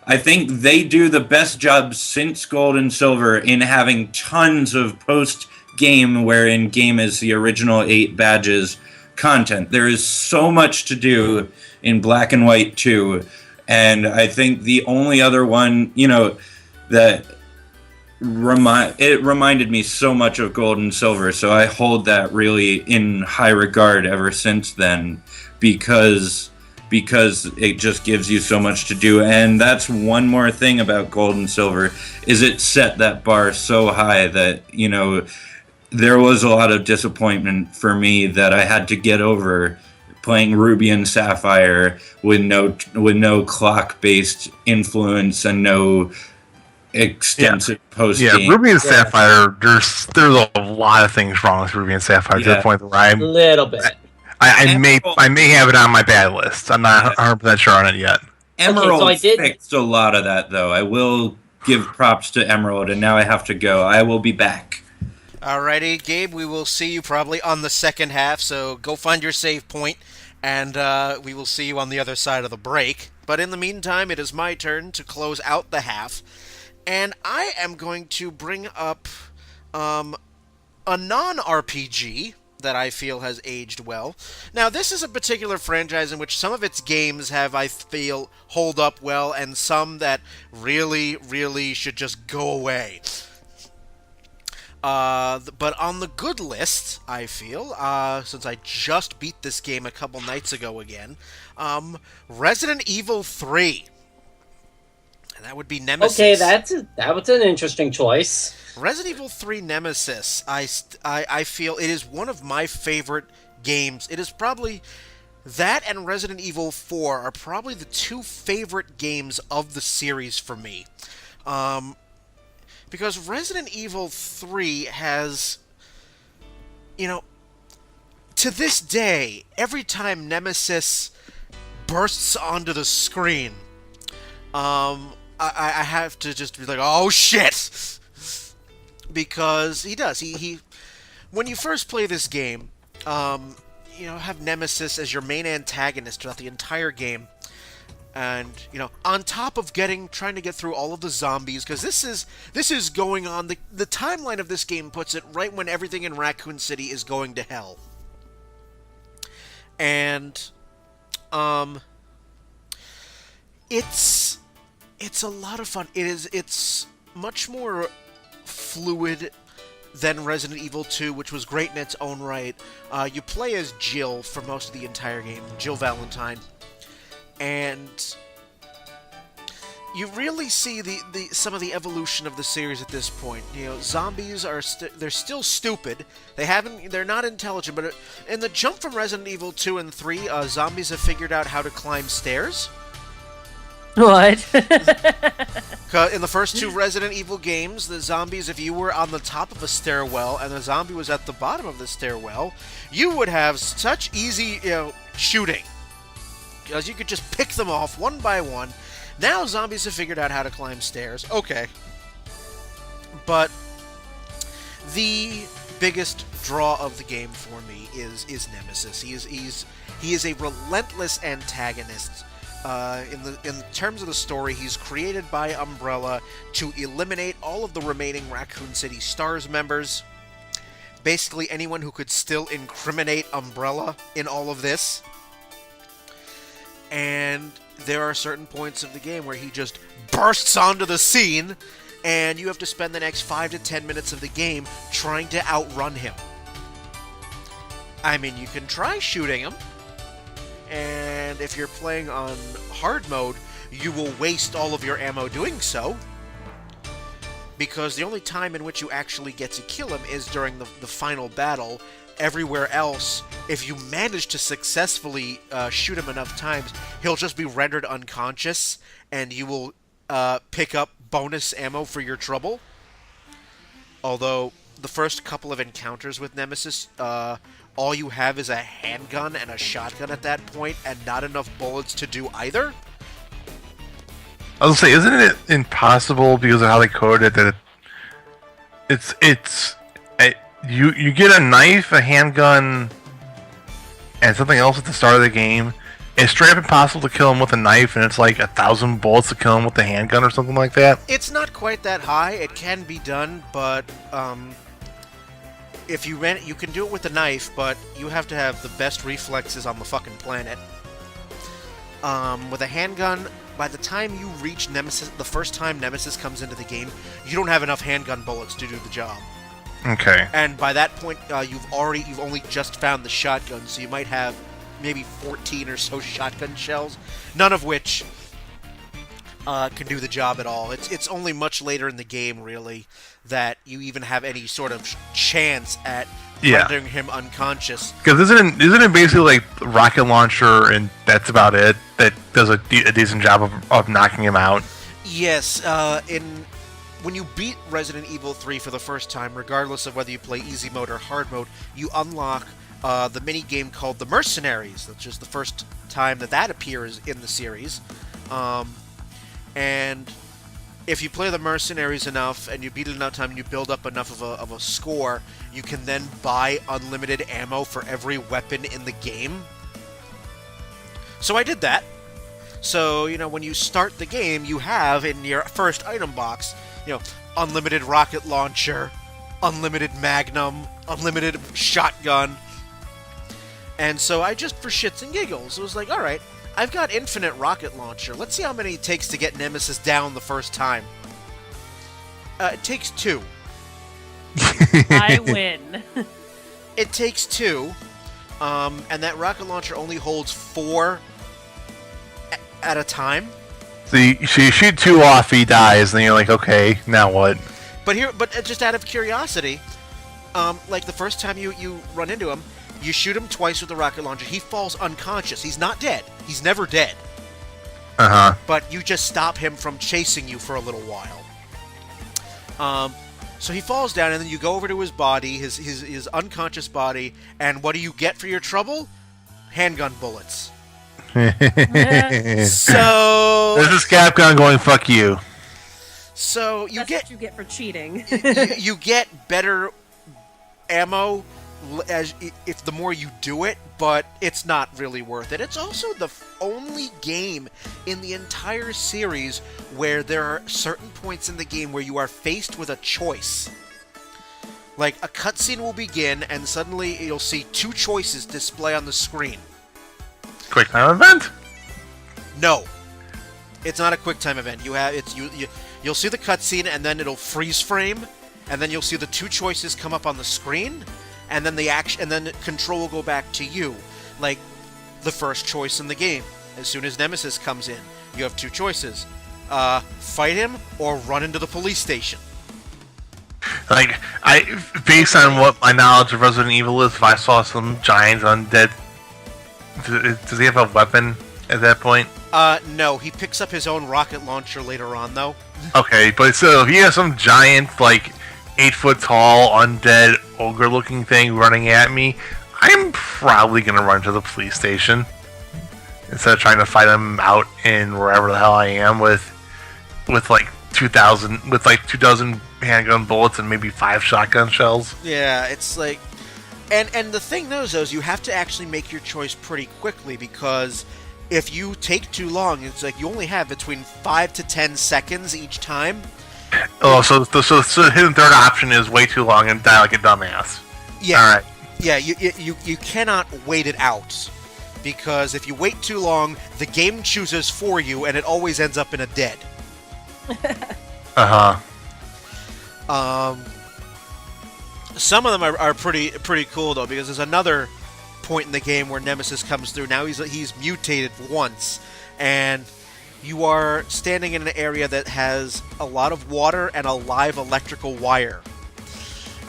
I think they do the best job since Gold and Silver in having tons of post-game, wherein game is the original 8 badges content. There is so much to do in Black and White 2, and I think the only other one, that it reminded me so much of Gold and Silver, so I hold that really in high regard ever since then, because it just gives you so much to do. And that's one more thing about Gold and Silver, is it set that bar so high that, there was a lot of disappointment for me that I had to get over playing Ruby and Sapphire with no clock-based influence and no extensive post-game. Yeah, Ruby and Sapphire, there's a lot of things wrong with Ruby and Sapphire to the point where I'm... Little bit. I may have it on my bad list. I'm not 100% sure on it yet. Emerald fixed a lot of that, though. I will give props to Emerald, and now I have to go. I will be back. Alrighty, Gabe, we will see you probably on the second half, so go find your save point, and we will see you on the other side of the break. But in the meantime, it is my turn to close out the half, and I am going to bring up a non-RPG that I feel has aged well. Now, this is a particular franchise in which some of its games I feel, hold up well, and some that really, really should just go away. But on the good list, I feel, since I just beat this game a couple nights ago again, Resident Evil 3. And that would be Nemesis. Okay, that was an interesting choice. Resident Evil 3 Nemesis, I feel it is one of my favorite games. It is probably... That and Resident Evil 4 are probably the two favorite games of the series for me. Because Resident Evil 3 has... to this day, every time Nemesis bursts onto the screen, I have to just be like, oh shit! Because he does. He when you first play this game, have Nemesis as your main antagonist throughout the entire game. And, on top of trying to get through all of the zombies, because this is going on, the timeline of this game puts it right when everything in Raccoon City is going to hell. And, it's a lot of fun. It's much more fluid than Resident Evil 2, which was great in its own right. You play as Jill for most of the entire game, Jill Valentine. And you really see some of the evolution of the series at this point. Zombies are they're still stupid. They're not intelligent, but in the jump from Resident Evil 2 and 3, zombies have figured out how to climb stairs. What? In the first two Resident Evil games, the zombies, if you were on the top of a stairwell and the zombie was at the bottom of the stairwell, you would have such easy, shooting. Because you could just pick them off one by one. Now zombies have figured out how to climb stairs. Okay. But the biggest draw of the game for me is Nemesis. He is a relentless antagonist. In terms of the story, he's created by Umbrella to eliminate all of the remaining Raccoon City Stars members. Basically, anyone who could still incriminate Umbrella in all of this. And there are certain points of the game where he just bursts onto the scene, and you have to spend the next 5 to 10 minutes of the game trying to outrun him. I mean, you can try shooting him, and if you're playing on hard mode, you will waste all of your ammo doing so, because the only time in which you actually get to kill him is during the final battle. Everywhere else, if you manage to successfully shoot him enough times, he'll just be rendered unconscious, and you will pick up bonus ammo for your trouble. Although, the first couple of encounters with Nemesis, all you have is a handgun and a shotgun at that point, and not enough bullets to do either. I was gonna say, isn't it impossible because of how they coded it that you get a knife, a handgun, and something else at the start of the game. It's straight up impossible to kill him with a knife, and it's like 1,000 bullets to kill him with the handgun or something like that. It's not quite that high. It can be done, but if you can do it with a knife, but you have to have the best reflexes on the fucking planet. With a handgun, by the time you reach Nemesis, the first time Nemesis comes into the game, you don't have enough handgun bullets to do the job. Okay. And by that point, you've only just found the shotgun, so you might have maybe 14 or so shotgun shells, none of which can do the job at all. It's only much later in the game, really, that you even have any sort of chance at rendering him unconscious. Because isn't it basically like rocket launcher, and that's about it? That does a decent job of knocking him out. Yes. When you beat Resident Evil 3 for the first time, regardless of whether you play easy mode or hard mode, you unlock the mini-game called the Mercenaries, which is the first time that appears in the series. And if you play the Mercenaries enough, and you beat it enough time, and you build up enough of a score, you can then buy unlimited ammo for every weapon in the game. So I did that. So, when you start the game, you have in your first item box, unlimited rocket launcher, unlimited magnum, unlimited shotgun. And so I just, for shits and giggles, it was like, alright, I've got infinite rocket launcher. Let's see how many it takes to get Nemesis down the first time. It takes 2. I win. It takes 2. And that rocket launcher only holds 4 at a time. So you shoot 2 off, he dies, and then you're like, okay, now what? But just out of curiosity, like the first time you run into him, you shoot him twice with the rocket launcher. He falls unconscious. He's not dead. He's never dead. Uh-huh. But you just stop him from chasing you for a little while. So he falls down, and then you go over to his body, his unconscious body, and what do you get for your trouble? Handgun bullets. So this is Capcom going, fuck you. So That's what you get for cheating. you get better ammo if the more you do it, but it's not really worth it. It's also the only game in the entire series where there are certain points in the game where you are faced with a choice. Like, a cutscene will begin, and suddenly you'll see 2 choices display on the screen. Quick time event? No. It's not a quick time event. You'll see the cutscene, and then it'll freeze frame, and then you'll see the 2 choices come up on the screen, and then control will go back to you. Like, the first choice in the game. As soon as Nemesis comes in, you have 2 choices. Fight him, or run into the police station. Like, based on what my knowledge of Resident Evil is, if I saw some giant undead, does he have a weapon at that point? No. He picks up his own rocket launcher later on, though. Okay, but so if he has some giant, like, 8-foot tall, undead, ogre-looking thing running at me, I'm probably gonna run to the police station instead of trying to fight him out in wherever the hell I am with like 2,000 handgun bullets and maybe 5 shotgun shells. Yeah, it's like, and the thing though is you have to actually make your choice pretty quickly, because if you take too long, it's like you only have between 5 to 10 seconds each time. Oh, so the hidden third option is way too long and die like a dumbass. Yeah. All right. Yeah, you cannot wait it out, because if you wait too long, the game chooses for you, and it always ends up in a dead. Some of them are pretty cool though, because there's another point in the game where Nemesis comes through. Now he's mutated once, and you are standing in an area that has a lot of water and a live electrical wire.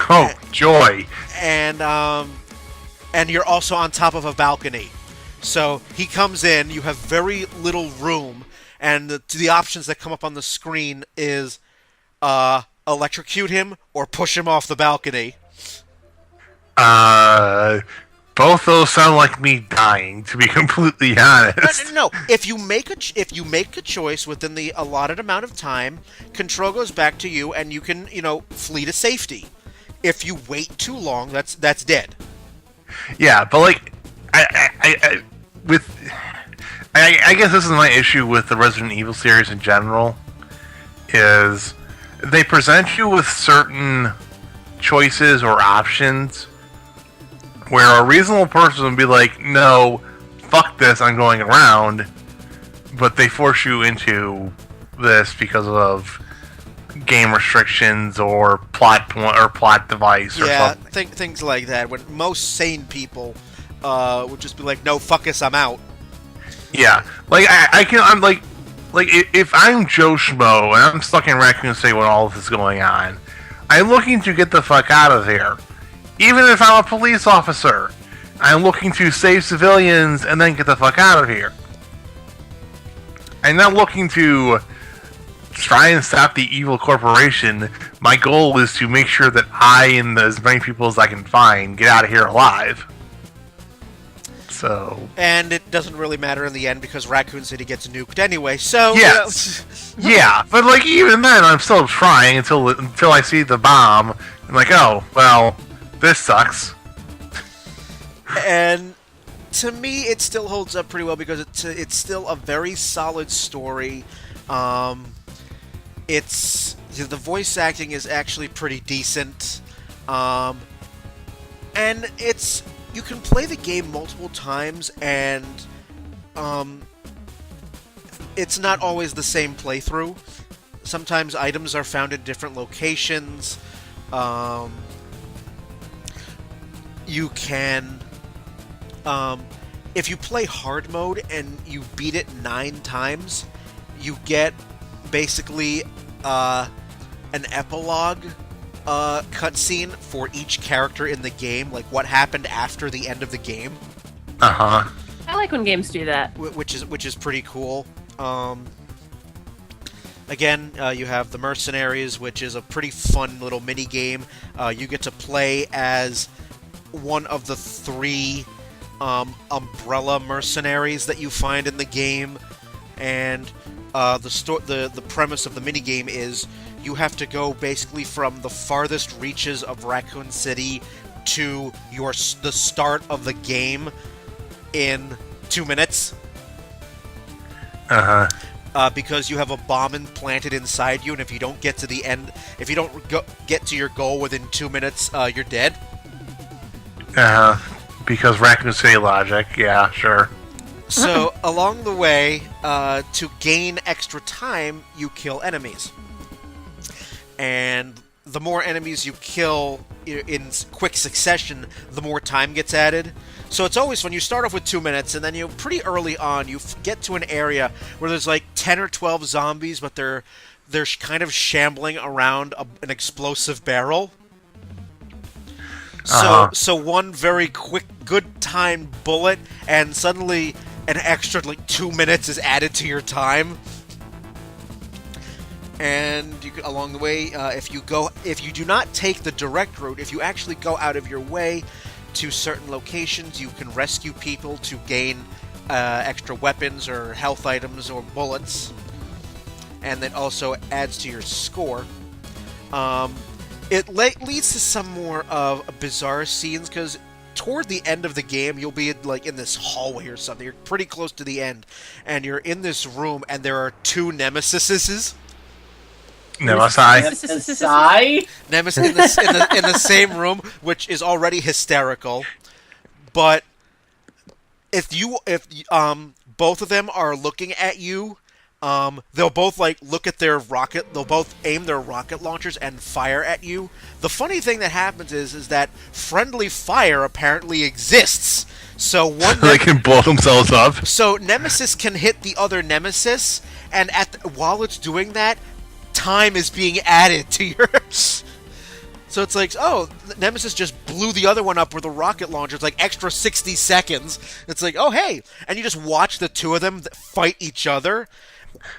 Oh, joy! And you're also on top of a balcony. So he comes in, you have very little room, and the options that come up on the screen is electrocute him or push him off the balcony. Both those sound like me dying, to be completely honest. No. If you make a choice within the allotted amount of time, control goes back to you, and you can flee to safety. If you wait too long, that's dead. Yeah, but like, I guess this is my issue with the Resident Evil series in general, is they present you with certain choices or options where a reasonable person would be like, no, fuck this, I'm going around, but they force you into this because of game restrictions or plot device or something. Yeah, things like that, when most sane people would just be like, no, fuck this, I'm out. Yeah, like I'm like if I'm Joe Schmo and I'm stuck in Raccoon City when all this is going on, I'm looking to get the fuck out of here. Even if I'm a police officer, I'm looking to save civilians and then get the fuck out of here. I'm not looking to try and stop the evil corporation. My goal is to make sure that I and as many people as I can find get out of here alive. So. And it doesn't really matter in the end because Raccoon City gets nuked anyway. So. Yes. Yeah, but like even then, I'm still trying until I see the bomb. I'm like, oh well, this sucks. And to me, it still holds up pretty well because it's still a very solid story. It's the voice acting is actually pretty decent, and you can play the game multiple times, and it's not always the same playthrough. Sometimes items are found in different locations. You can, if you play hard mode and you beat it 9 times, you get basically an epilogue cutscene for each character in the game, like what happened after the end of the game. I like when games do that. Which is pretty cool. Again, you have the Mercenaries, which is a pretty fun little mini game. You get to play as one of the 3 umbrella mercenaries that you find in the game, and the premise of the mini game is you have to go basically from the farthest reaches of Raccoon City to the start of the game in 2 minutes. Because you have a bomb implanted inside you, and if you don't get to the end, if you don't get to your goal within 2 minutes, you're dead. Because Raccoon City logic, yeah, sure. So, along the way, to gain extra time, you kill enemies. And the more enemies you kill in quick succession, the more time gets added. So it's always fun. You start off with 2 minutes, and then pretty early on, you get to an area where there's like 10 or 12 zombies, but they're kind of shambling around an explosive barrel. So one very quick, good timed bullet, and suddenly an extra 2 minutes is added to your time. And along the way, if you do not take the direct route, if you actually go out of your way to certain locations, you can rescue people to gain extra weapons or health items or bullets. and it also adds to your score. It leads to some more of bizarre scenes, because toward the end of the game, you'll be like in this hallway or something. You're pretty close to the end, and you're in this room, and there are two nemesises. Nemesis in the same room, which is already hysterical. But if both of them are looking at you, they'll both like look at their rocket. They'll both aim their rocket launchers and fire at you. The funny thing that happens is that friendly fire apparently exists. So they can blow themselves up. So Nemesis can hit the other Nemesis, and while it's doing that, time is being added to your. So it's like, oh, Nemesis just blew the other one up with a rocket launcher. It's like extra 60 seconds. It's like, oh, hey. And you just watch the two of them fight each other.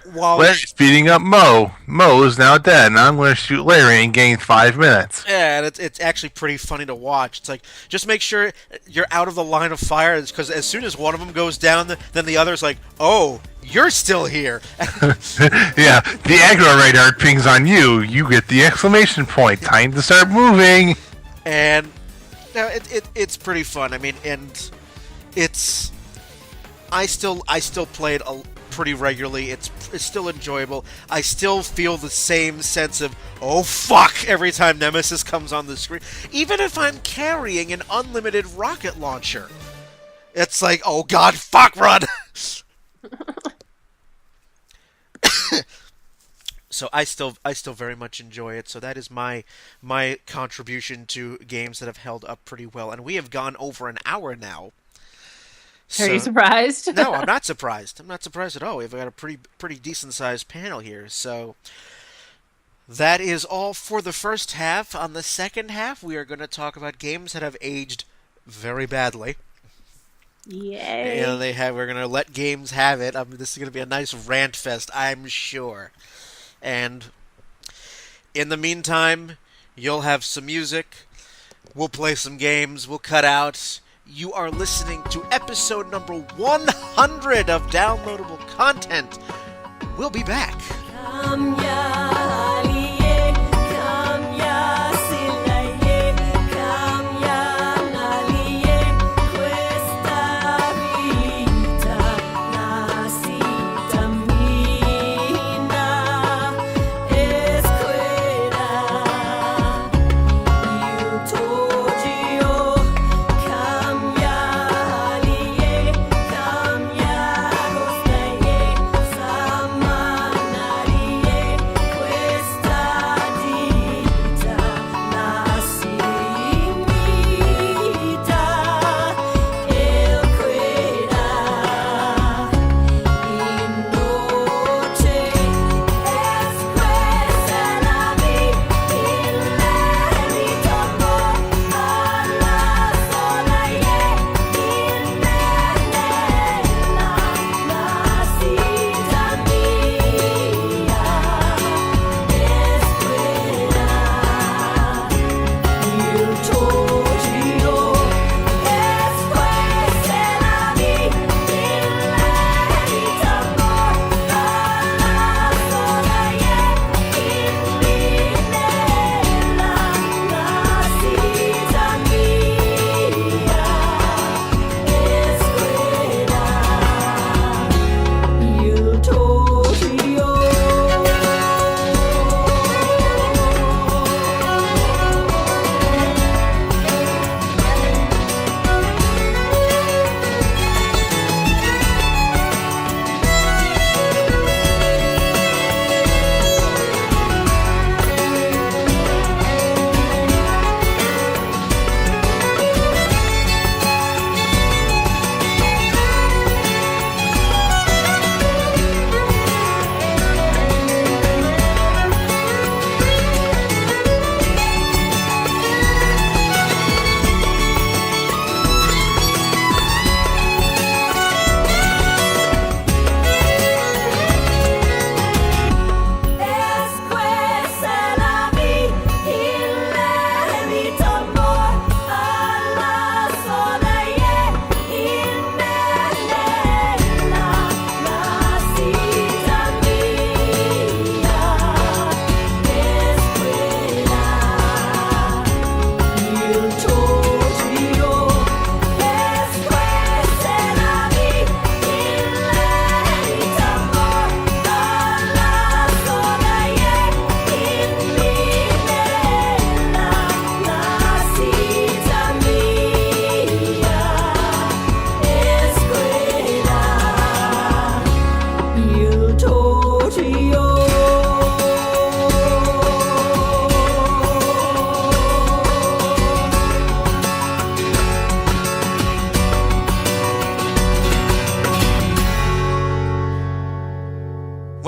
Larry's beating up Mo. Mo is now dead, and I'm going to shoot Larry and gain 5 minutes. Yeah, and it's actually pretty funny to watch. It's like, just make sure you're out of the line of fire, because as soon as one of them goes down, then the other's like, oh, you're still here. Yeah, the aggro radar pings on you. You get the exclamation point. Time to start moving. And it's pretty fun. I mean, and it's I still play it pretty regularly. It's still enjoyable. I still feel the same sense of, oh fuck, every time Nemesis comes on the screen. Even if I'm carrying an unlimited rocket launcher. It's like, oh god, fuck, run! So I still very much enjoy it. So that is my contribution to games that have held up pretty well. And we have gone over an hour now. Are you surprised? No, I'm not surprised. I'm not surprised at all. We've got a pretty decent sized panel here. So that is all for the first half. On the second half, we are going to talk about games that have aged very badly. Yay! And we're going to let games have it. This is going to be a nice rant fest, I'm sure. And in the meantime, you'll have some music. We'll play some games. We'll cut out. You are listening to episode number 100 of Downloadable Content. We'll be back.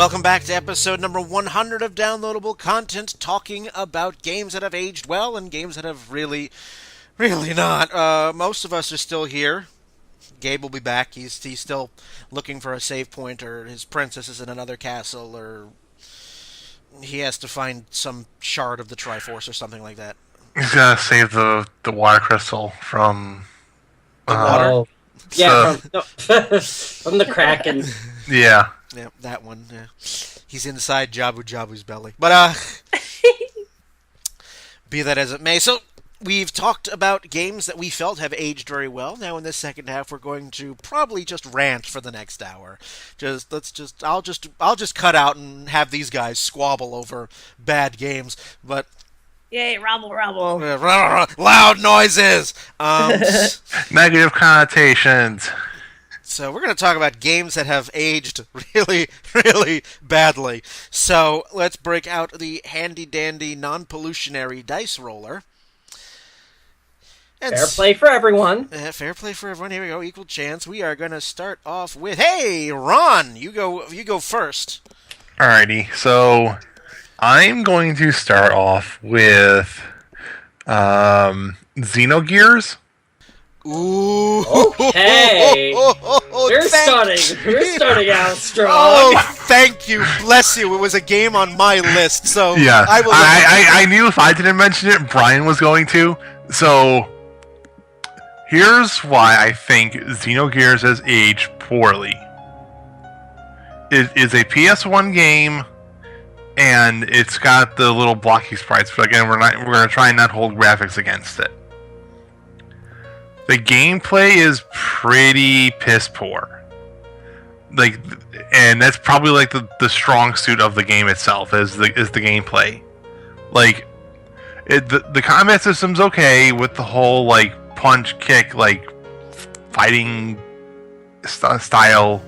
Welcome back to episode number 100 of Downloadable Content, talking about games that have aged well and games that have really not. Most of us are still here. Gabe will be back. He's still looking for a save point, or his princess is in another castle, or he has to find some shard of the Triforce or something like that. He's gonna save the water crystal from the water. Oh. Yeah, from the Kraken. Yeah. Yeah, that one. Yeah. He's inside Jabu Jabu's belly. But be that as it may. So we've talked about games that we felt have aged very well. Now in this second half, we're going to probably just rant for the next hour. I'll just cut out and have these guys squabble over bad games. But Yay, rabble, rabble. Loud noises. Negative connotations. So we're going to talk about games that have aged really badly. So let's break out the handy-dandy, non-pollutionary dice roller. Fair play for everyone. Fair play for everyone. Here we go. Equal chance. We are going to start off with, hey, Ron, you go first. Alrighty, so I'm going to start off with Xenogears. Ooh. Okay. You're starting out strong. Oh, thank you. Bless you. It was a game on my list, so Yeah, I knew if I didn't mention it, Brian was going to. So here's why I think Xenogears has aged poorly. It is a PS1 game, and it's got the little blocky sprites. But again, we're going to try and not hold graphics against it. The gameplay is pretty piss poor. And that's probably like the strong suit of the game itself is the gameplay. Like, the combat system's okay with the whole like punch kick like fighting style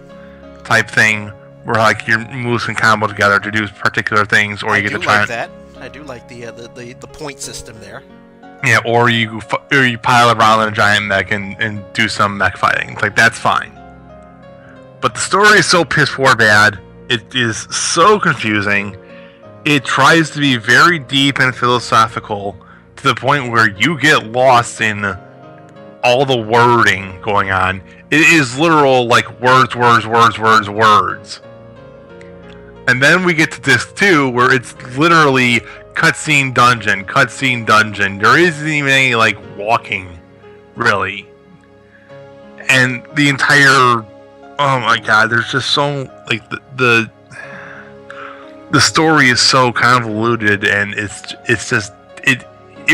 type thing, where like your moves can combo together to do particular things, or you get to try. That. I do like the point system there. Yeah, or you pile around in a giant mech and do some mech fighting. Like, that's fine. But the story is so piss poor bad. It is so confusing. It tries to be very deep and philosophical to the point where you get lost in all the wording going on. It is literal, like, words. And then we get to disc 2, where it's literally cutscene dungeon. There isn't even any like walking, really. And the entire, oh my god, there's just so like the story is so convoluted, and it's just it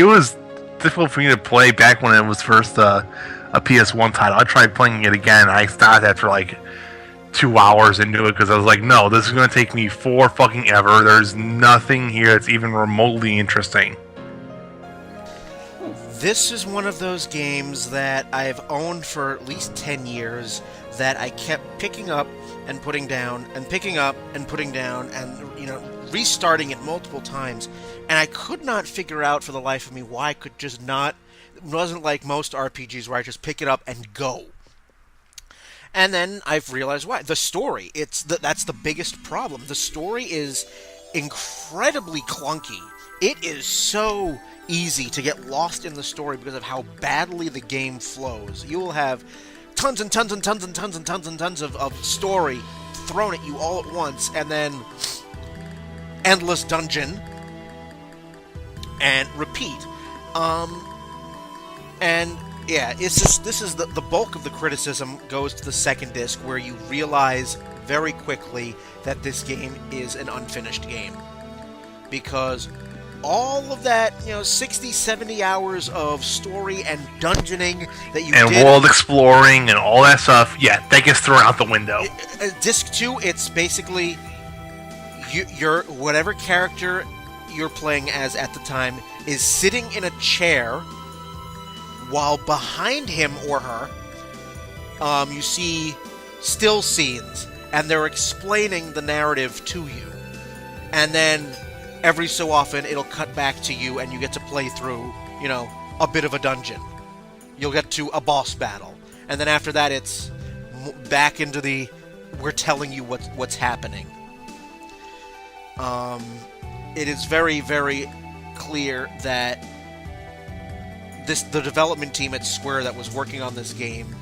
was difficult for me to play back when it was first a PS1 title. I tried playing it again. I stopped after like 2 hours into it because I was like, no, this is going to take me for fucking ever. There's nothing here that's even remotely interesting. This is one of those games that I've owned for at least 10 years that I kept picking up and putting down and picking up and putting down and, restarting it multiple times. And I could not figure out for the life of me why I could just not. It wasn't like most RPGs where I just pick it up and go. And then I've realized why. The story. That's the biggest problem. The story is incredibly clunky. It is so easy to get lost in the story because of how badly the game flows. You will have tons and tons and tons and tons and tons and tons of story thrown at you all at once, and then endless dungeon and repeat. And yeah, this is the bulk of the criticism goes to the second disc, where you realize very quickly that this game is an unfinished game. Because all of that, 60, 70 hours of story and dungeoning that you did... And world exploring and all that stuff, yeah, that gets thrown out the window. Disc 2, it's basically... Your whatever character you're playing as at the time is sitting in a chair, while behind him or her, you see still scenes, and they're explaining the narrative to you. And then, every so often, it'll cut back to you, and you get to play through, a bit of a dungeon. You'll get to a boss battle. And then after that, it's back into the, we're telling you what's happening. it is very, very clear that the development team at Square that was working on this game,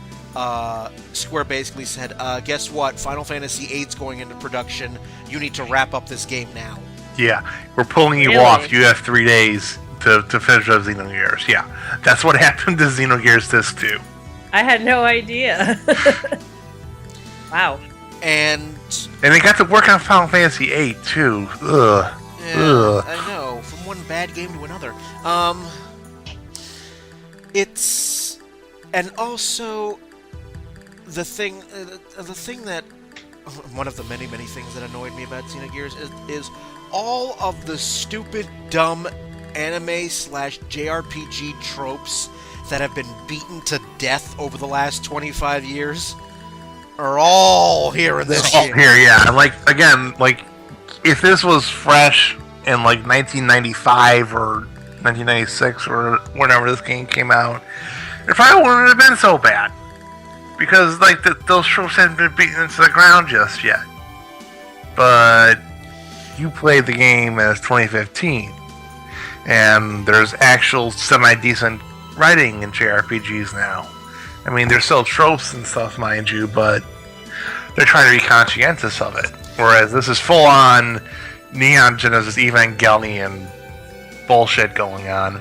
Square basically said, guess what? Final Fantasy VIII's going into production. You need to wrap up this game now. Yeah, we're pulling you off. You have 3 days to finish up Xenogears. Yeah, that's what happened to Xenogears Disc 2. I had no idea. Wow. And they got to work on Final Fantasy VIII, too. Ugh. Yeah, I know. From one bad game to another. It's... And also, the thing that... One of the many, many things that annoyed me about Xenogears is all of the stupid, dumb anime/JRPG tropes that have been beaten to death over the last 25 years are all here in this game. Here, yeah. Like, again, like, if this was fresh in, like, 1995 or 1996 or whenever this game came out, it probably wouldn't have been so bad. Because, like, those tropes hadn't been beaten into the ground just yet. But you played the game as 2015, and there's actual semi-decent writing in JRPGs now. I mean, there's still tropes and stuff, mind you, but they're trying to be conscientious of it. Whereas this is full-on Neon Genesis Evangelion bullshit going on.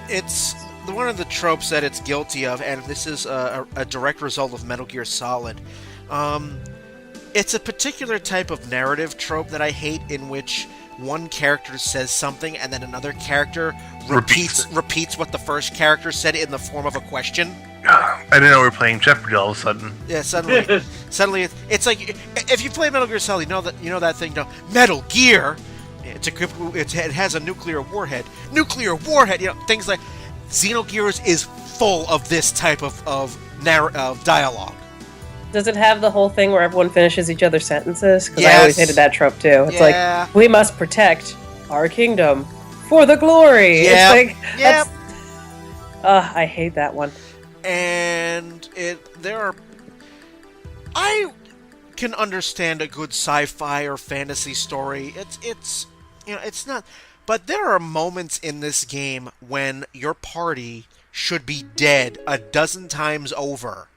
It's one of the tropes that it's guilty of, and this is a direct result of Metal Gear Solid. It's a particular type of narrative trope that I hate, in which one character says something and then another character repeats what the first character said in the form of a question. I didn't know we were playing Jeopardy all of a sudden. Yeah, suddenly it's like, if you play Metal Gear Solid, you know that thing. Metal Gear, it has a nuclear warhead. Nuclear warhead, things like. Xenogears is full of this type of dialogue. Does it have the whole thing where everyone finishes each other's sentences? Because Yes. I always hated that trope too. It's like, we must protect our kingdom for the glory. Yep. It's like, Yep. I hate that one. And I can understand a good sci-fi or fantasy story. It's not. But there are moments in this game when your party should be dead a dozen times over.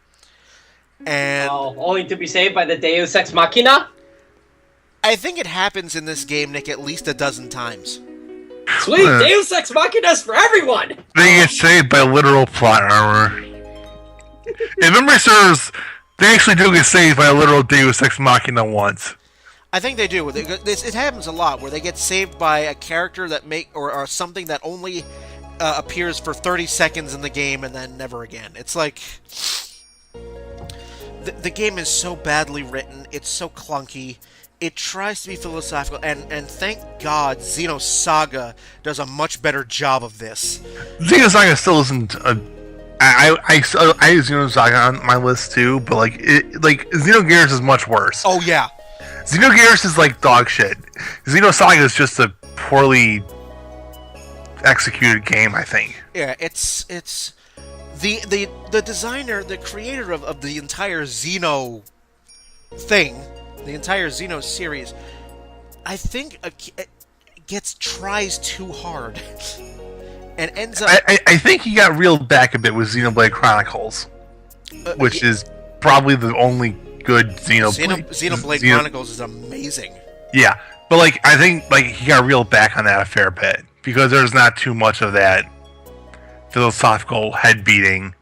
And only to be saved by the Deus Ex Machina? I think it happens in this game, Nick, at least a dozen times. Sweet! Deus Ex Machinas for everyone! They get saved by literal plot armor. If memory serves, they actually do get saved by a literal Deus Ex Machina once. I think they do. It happens a lot where they get saved by a character that or something that only appears for 30 seconds in the game and then never again. It's like the game is so badly written. It's so clunky. It tries to be philosophical, and thank God Xenosaga does a much better job of this. Xenosaga still isn't a. I use Xenosaga on my list too, but like Xenogears is much worse. Oh yeah. Xenogears is like dog shit. Xenosaga is just a poorly executed game, I think. Yeah, it's the designer, the creator of the entire Xeno thing, the entire Xeno series. I think tries too hard and ends up. I think he got reeled back a bit with Xenoblade Chronicles, which is probably the only good Xenoblade Chronicles is amazing. Yeah, but like I think like he got reeled back on that a fair bit because there's not too much of that philosophical head beating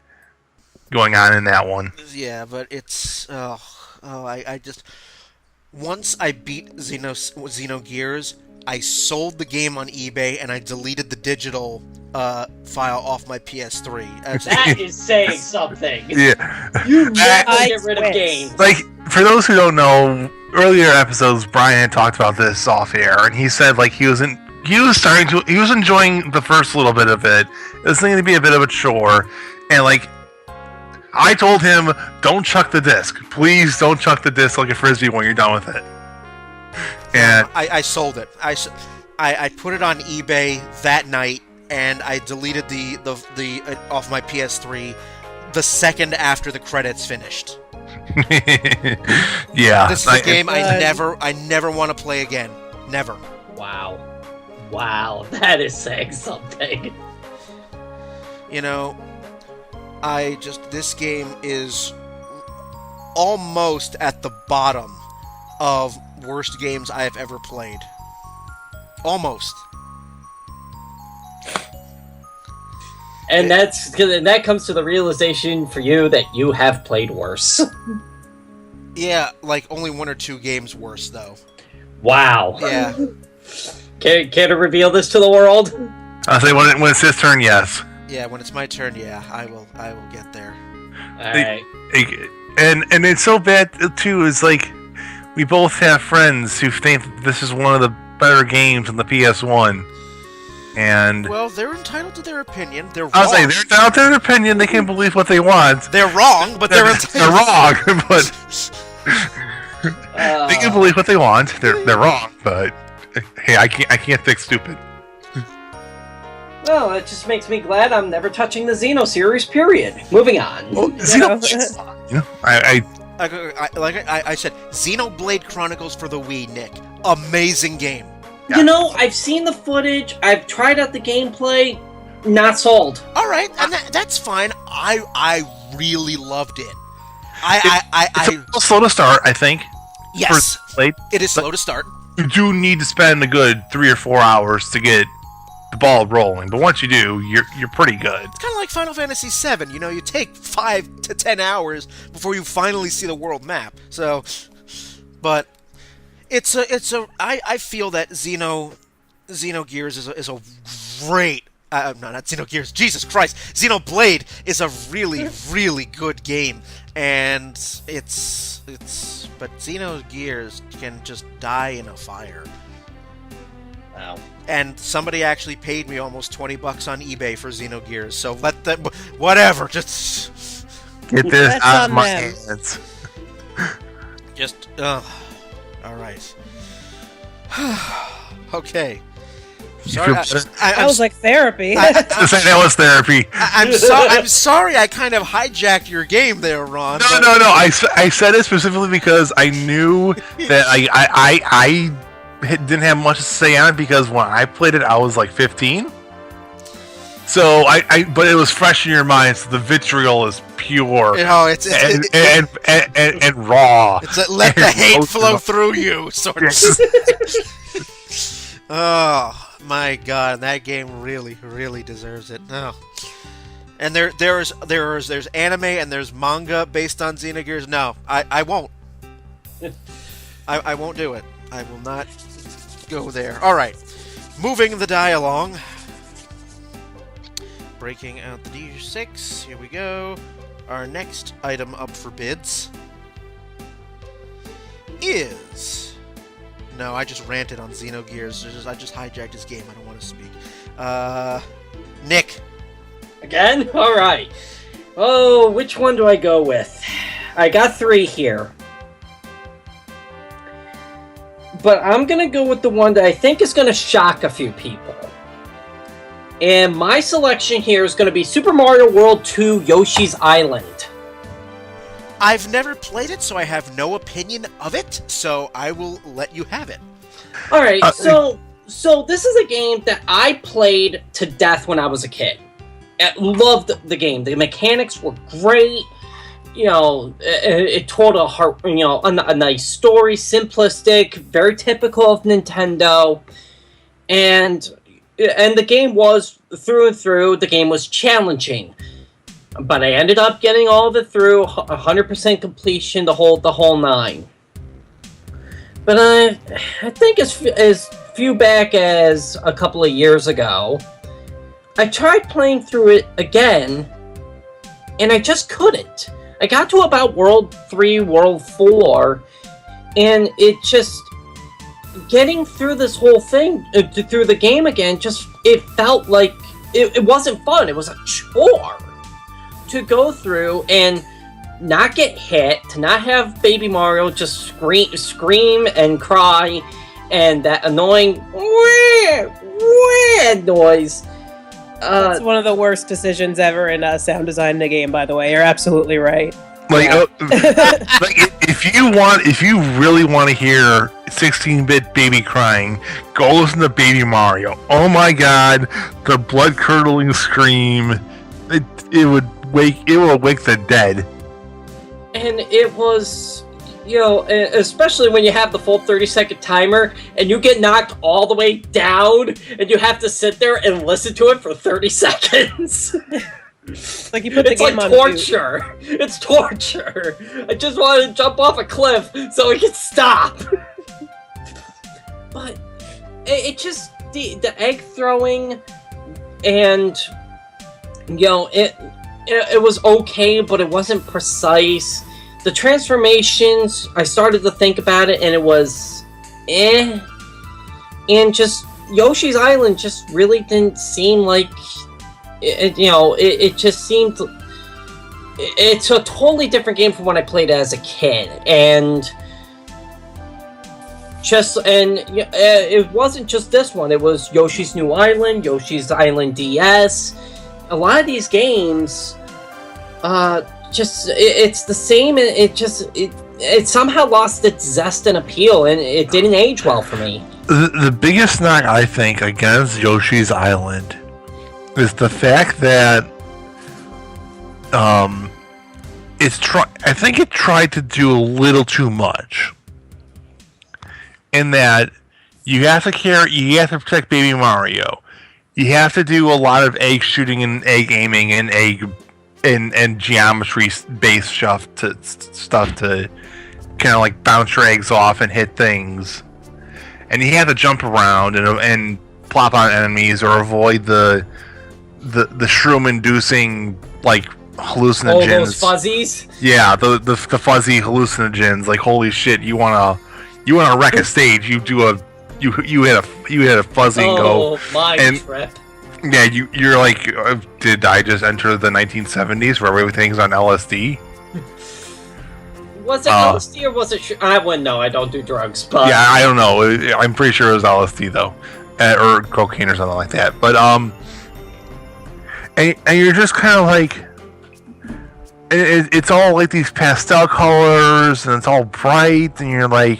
going on in that one. Yeah, but it's I just once I beat Xenogears, I sold the game on eBay and I deleted the digital file off my PS3. That is saying something. Yeah. You never get rid of games. Like, for those who don't know, earlier episodes, Brian had talked about this off air, and he said like he was enjoying the first little bit of it. It was going to be a bit of a chore, and like I told him, don't chuck the disc. Please don't chuck the disc like a frisbee when you're done with it. And I sold it. I put it on eBay that night, and I deleted the off my PS3 the second after the credits finished. Yeah, This is a game I never want to play again. Never. Wow, that is saying something. You know, this game is almost at the bottom of worst games I have ever played. Almost. And that comes to the realization for you that you have played worse. Yeah, like only 1 or 2 games worse though. Wow. Yeah. Care to reveal this to the world? I'll say when it's his turn, yes. Yeah, when it's my turn, yeah, I will get there. Alright. And it's so bad too. Is like we both have friends who think this is one of the better games on the PS1. And well, they're entitled to their opinion. They're wrong. I'll say they're entitled to their opinion. They can believe what they want. They're wrong, but they're wrong. But they can believe what they want. They're wrong, but hey, I can't fix stupid. Well, it just makes me glad I'm never touching the Xeno series. Period. Moving on. Well, I said, Xenoblade Chronicles for the Wii, Nick. Amazing game. Yeah. You know, I've seen the footage. I've tried out the gameplay. Not sold. All right, and that's fine. I really loved it. It's a little slow to start, I think. Yes, Late, it is slow to start. You do need to spend a good 3 or 4 hours to get the ball rolling, but once you do, you're pretty good. It's kind of like Final Fantasy VII. You know, you take 5 to 10 hours before you finally see the world map. So, but I feel that Xenogears is a great. No, not Xenogears. Jesus Christ, Xenoblade is a really, really good game, and but Xenogears can just die in a fire. Wow. And somebody actually paid me almost $20 on eBay for Xenogears, so let them, whatever, just get this out of my hands. Just, all right. Okay. Sorry, I was like therapy. That was therapy. I'm sorry I kind of hijacked your game there, Ron. No. I said it specifically because I knew that I didn't have much to say on it because when I played it, I was like 15. So but it was fresh in your mind. So the vitriol is pure. You know, and raw. It's let the hate flow through you, sort of. Oh my God, that game really, really deserves it. No. And there's anime and there's manga based on Xenogears. No, I won't. I won't do it. I will not go there. All right, moving the die along. Breaking out the D6. Here we go. Our next item up for bids is. No, I just ranted on Xenogears. I just hijacked his game. I don't want to speak. Nick. Again? Alright. Oh, which one do I go with? I got 3 here. But I'm going to go with the one that I think is going to shock a few people. And my selection here is going to be Super Mario World 2 Yoshi's Island. I've never played it, so I have no opinion of it, so I will let you have it. Alright, so this is a game that I played to death when I was a kid. I loved the game. The mechanics were great. You know, it told a nice story, simplistic, very typical of Nintendo. And the game was, through and through, the game was challenging. But I ended up getting all of it through, 100% completion, the whole 9. But I think as few back as a couple of years ago, I tried playing through it again, and I just couldn't. I got to about World 3, World 4, and it just... Getting through this whole thing, through the game again, it felt like... It wasn't fun, it was a chore to go through and not get hit, to not have Baby Mario just scream and cry, and that annoying noise. That's one of the worst decisions ever in sound design in a game, by the way. You're absolutely right. Like, like if you really want to hear 16-bit baby crying. Go listen to Baby Mario. Oh my god, the blood-curdling scream. It will wake the dead. And it was, especially when you have the full 30-second timer and you get knocked all the way down and you have to sit there and listen to it for 30 seconds. Like you put the game like on torture. It's torture. I just wanted to jump off a cliff so it could stop. But it just the egg throwing, and it was okay, but it wasn't precise. The transformations, I started to think about it, and it was and just Yoshi's Island just really didn't seem like. It just seemed it's a totally different game from when I played it as a kid, and it wasn't just this one. It was Yoshi's New Island, Yoshi's Island DS. A lot of these games, it's the same. It somehow lost its zest and appeal, and it didn't age well for me. The biggest knock I think against Yoshi's Island is the fact that I think it tried to do a little too much. In that you have to protect Baby Mario. You have to do a lot of egg shooting and egg aiming and and geometry based stuff to kind of like bounce your eggs off and hit things. And you have to jump around and plop on enemies or avoid the shroom-inducing like hallucinogens. Oh, those fuzzies. Yeah, the fuzzy hallucinogens. Like, holy shit! You wanna wreck a stage? You hit a fuzzy and go. Oh, my trip. Yeah, you're like, did I just enter the 1970s where everything's on LSD? Was it LSD or was it? I wouldn't know. I don't do drugs, but yeah, I don't know. I'm pretty sure it was LSD though, or cocaine or something like that. But and you're just kind of like, it's all like these pastel colors and it's all bright, and you're like,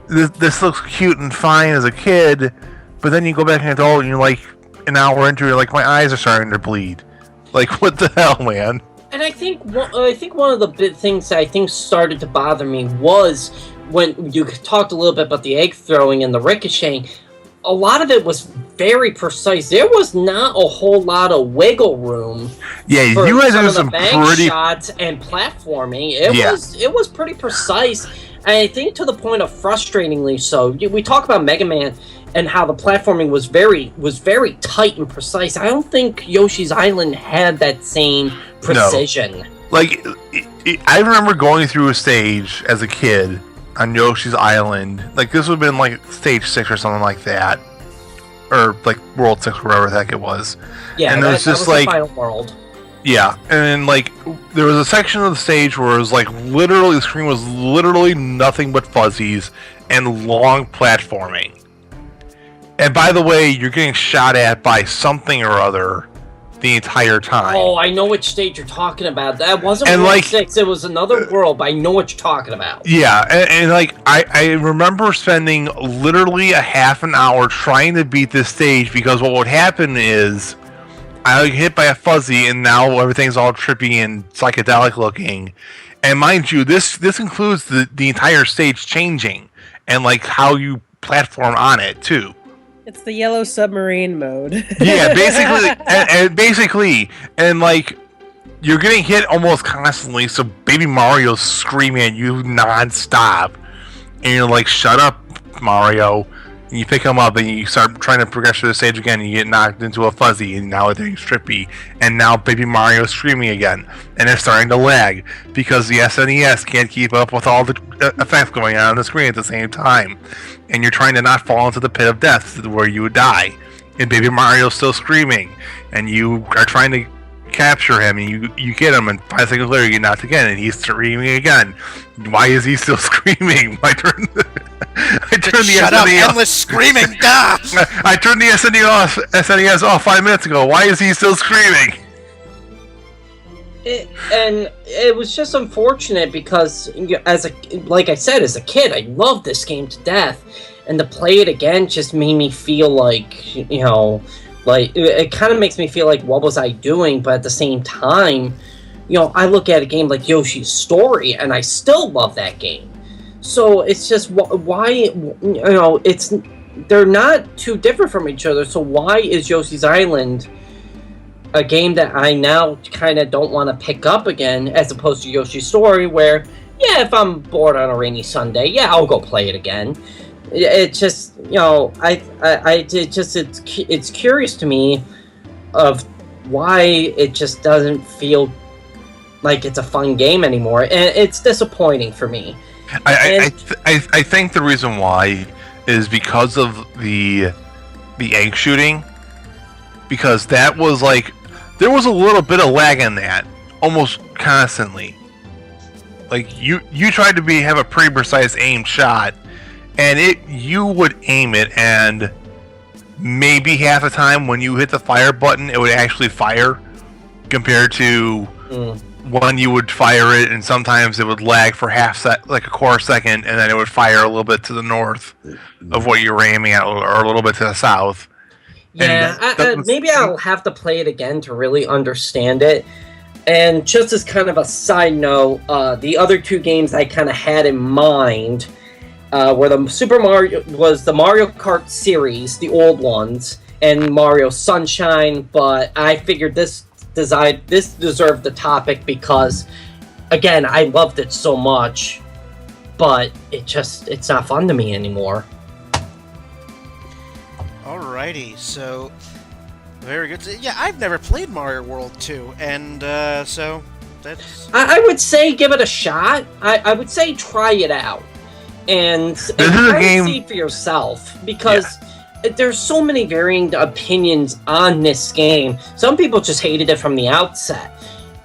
this looks cute and fine as a kid, but then you go back and adult and you're like, an hour into it, you're like, my eyes are starting to bleed. Like, what the hell, man? And I think one of the big things that I think started to bother me was when you talked a little bit about the egg throwing and the ricocheting. A lot of it was very precise. There was not a whole lot of wiggle room. Yeah, for you guys some have of the some bank pretty shots and platforming. It was pretty precise, and I think to the point of frustratingly so. We talk about Mega Man and how the platforming was very tight and precise. I don't think Yoshi's Island had that same precision. No. Like, I remember going through a stage as a kid on Yoshi's Island. Like, this would have been like stage 6 or something like that, or like World 6, wherever the heck it was. Yeah, and that was just was like the final world. Yeah, and like there was a section of the stage where it was like literally the screen was literally nothing but fuzzies and long platforming. And by the way, you're getting shot at by something or other the entire time. Oh, I know which stage you're talking about. That wasn't and World like, 6, it was another world, but I know what you're talking about. Yeah, and like, I remember spending literally a half an hour trying to beat this stage because what would happen is I would get hit by a fuzzy and now everything's all trippy and psychedelic looking. And mind you, this includes the entire stage changing and like how you platform on it too. It's the yellow submarine mode. Yeah, basically, and like you're getting hit almost constantly. So Baby Mario's screaming at you nonstop, and you're like, "Shut up, Mario!" And you pick him up and you start trying to progress through the stage again. And you get knocked into a fuzzy, and now everything's trippy. And now Baby Mario's screaming again, and it's starting to lag because the SNES can't keep up with all the effects going on the screen at the same time. And you're trying to not fall into the pit of death where you would die. And Baby Mario's still screaming. And you are trying to capture him, and you get him, and 5 seconds later you get knocked again, and he's screaming again. Why is he still screaming? I turned the Shut up, endless screaming! I turned the SNES off 5 minutes ago. Why is he still screaming? And it was just unfortunate because, like I said, as a kid, I loved this game to death, and to play it again just made me feel like, like it kind of makes me feel like, what was I doing? But at the same time, I look at a game like Yoshi's Story, and I still love that game. So it's just why, they're not too different from each other. So why is Yoshi's Island a game that I now kind of don't want to pick up again, as opposed to Yoshi's Story, where, yeah, if I'm bored on a rainy Sunday, yeah, I'll go play it again. It just, it's curious to me of why it just doesn't feel like it's a fun game anymore, and it's disappointing for me. I think the reason why is because of the egg shooting, because that was like, there was a little bit of lag in that almost constantly. Like you tried to have a pretty precise aimed shot, and you would aim it, and maybe half the time when you hit the fire button, it would actually fire, compared to when you would fire it, and sometimes it would lag for like a quarter second, and then it would fire a little bit to the north of what you were aiming at, or a little bit to the south. Yeah, maybe I'll have to play it again to really understand it. And just as kind of a side note, the other two games I kind of had in mind were the Mario Kart series, the old ones, and Mario Sunshine. But I figured this deserved the topic because, again, I loved it so much, but it's not fun to me anymore. Alrighty, so very good. Yeah, I've never played Mario World 2, and so that's... I would say give it a shot. I would say try it out. And try to see for yourself, because there's so many varying opinions on this game. Some people just hated it from the outset.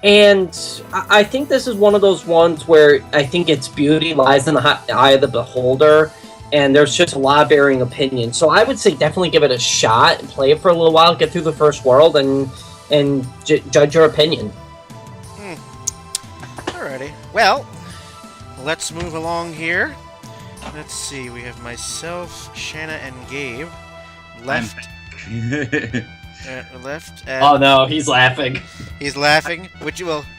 And I think this is one of those ones where I think its beauty lies in the eye of the beholder. And there's just a lot of varying opinions. So I would say definitely give it a shot and play it for a little while, get through the first world, and judge your opinion. Alrighty. Well, let's move along here. Let's see. We have myself, Shanna, and Gabe. Left. Left. Oh no, he's laughing. He's laughing.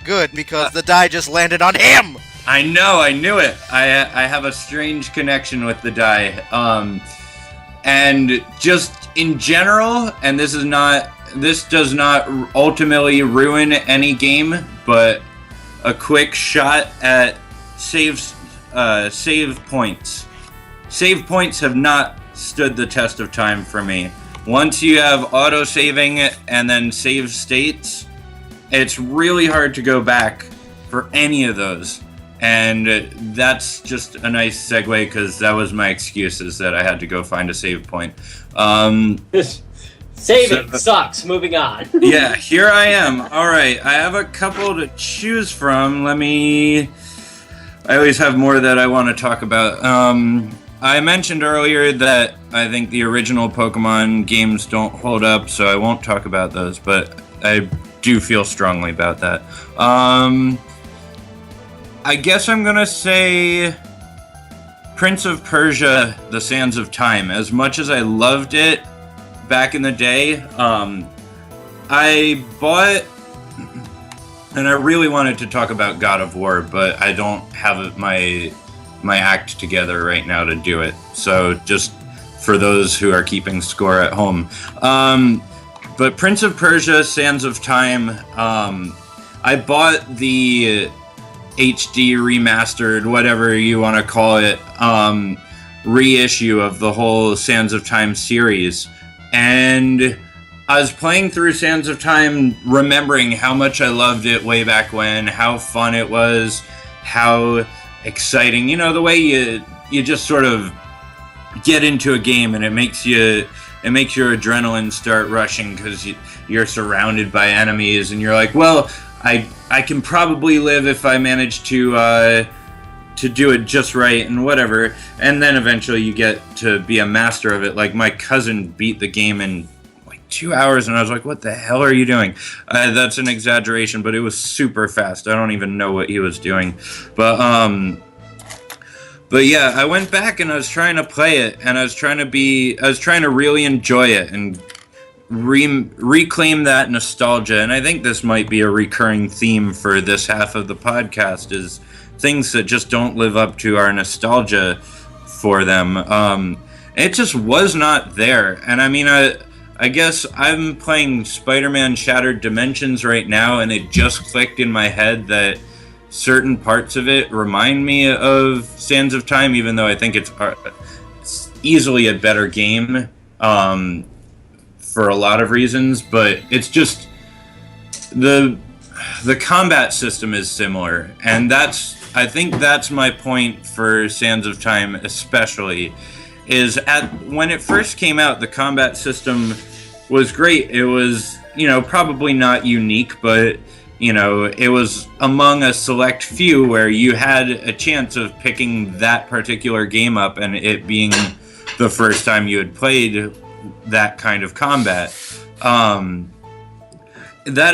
Good, because the die just landed on him! I know, I knew it. I have a strange connection with the die. And just in general, and this does not ultimately ruin any game, but a quick shot at save points. Save points have not stood the test of time for me. Once you have auto-saving and then save states, it's really hard to go back for any of those. And that's just a nice segue, because that was my excuse, is that I had to go find a save point. Saving sucks. Moving on. Yeah, here I am. All right, I have a couple to choose from. I always have more that I want to talk about. I mentioned earlier that I think the original Pokemon games don't hold up, so I won't talk about those, but I do feel strongly about that. I guess I'm gonna say Prince of Persia: The Sands of Time. As much as I loved it back in the day, I bought, and I really wanted to talk about God of War, but I don't have my act together right now to do it. So just for those who are keeping score at home. But Prince of Persia: Sands of Time, I bought the HD remastered, whatever you want to call it, reissue of the whole Sands of Time series. And I was playing through Sands of Time, remembering how much I loved it way back when, how fun it was, how exciting, the way you just sort of get into a game and it makes your adrenaline start rushing because you're surrounded by enemies, and you're like, well, I can probably live if I manage to do it just right and whatever. And then eventually you get to be a master of it. Like, my cousin beat the game in like 2 hours, and I was like, what the hell are you doing? That's an exaggeration, but it was super fast. I don't even know what he was doing. But yeah, I went back and I was trying to play it, and I was trying to really enjoy it and reclaim that nostalgia. And I think this might be a recurring theme for this half of the podcast, is things that just don't live up to our nostalgia for them. It just was not there. And I mean, I guess I'm playing Spider-Man Shattered Dimensions right now, and it just clicked in my head that certain parts of it remind me of Sands of Time, even though I think it's easily a better game for a lot of reasons. But it's just the combat system is similar, and I think that's my point for Sands of Time especially, is when it first came out, the combat system was great. It was, probably not unique, but it was among a select few where you had a chance of picking that particular game up and it being the first time you had played that kind of combat. That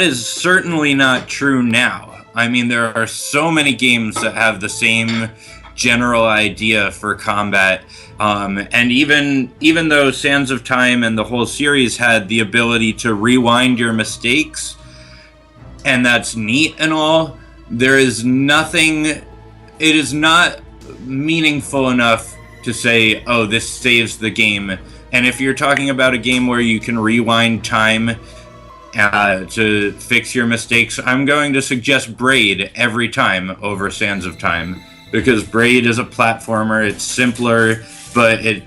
is certainly not true now. I mean, there are so many games that have the same general idea for combat. And even though Sands of Time and the whole series had the ability to rewind your mistakes, and that's neat and all, there is nothing, it is not meaningful enough to say, oh, this saves the game. And if you're talking about a game where you can rewind time to fix your mistakes, I'm going to suggest Braid every time over Sands of Time, because Braid is a platformer. It's simpler, but it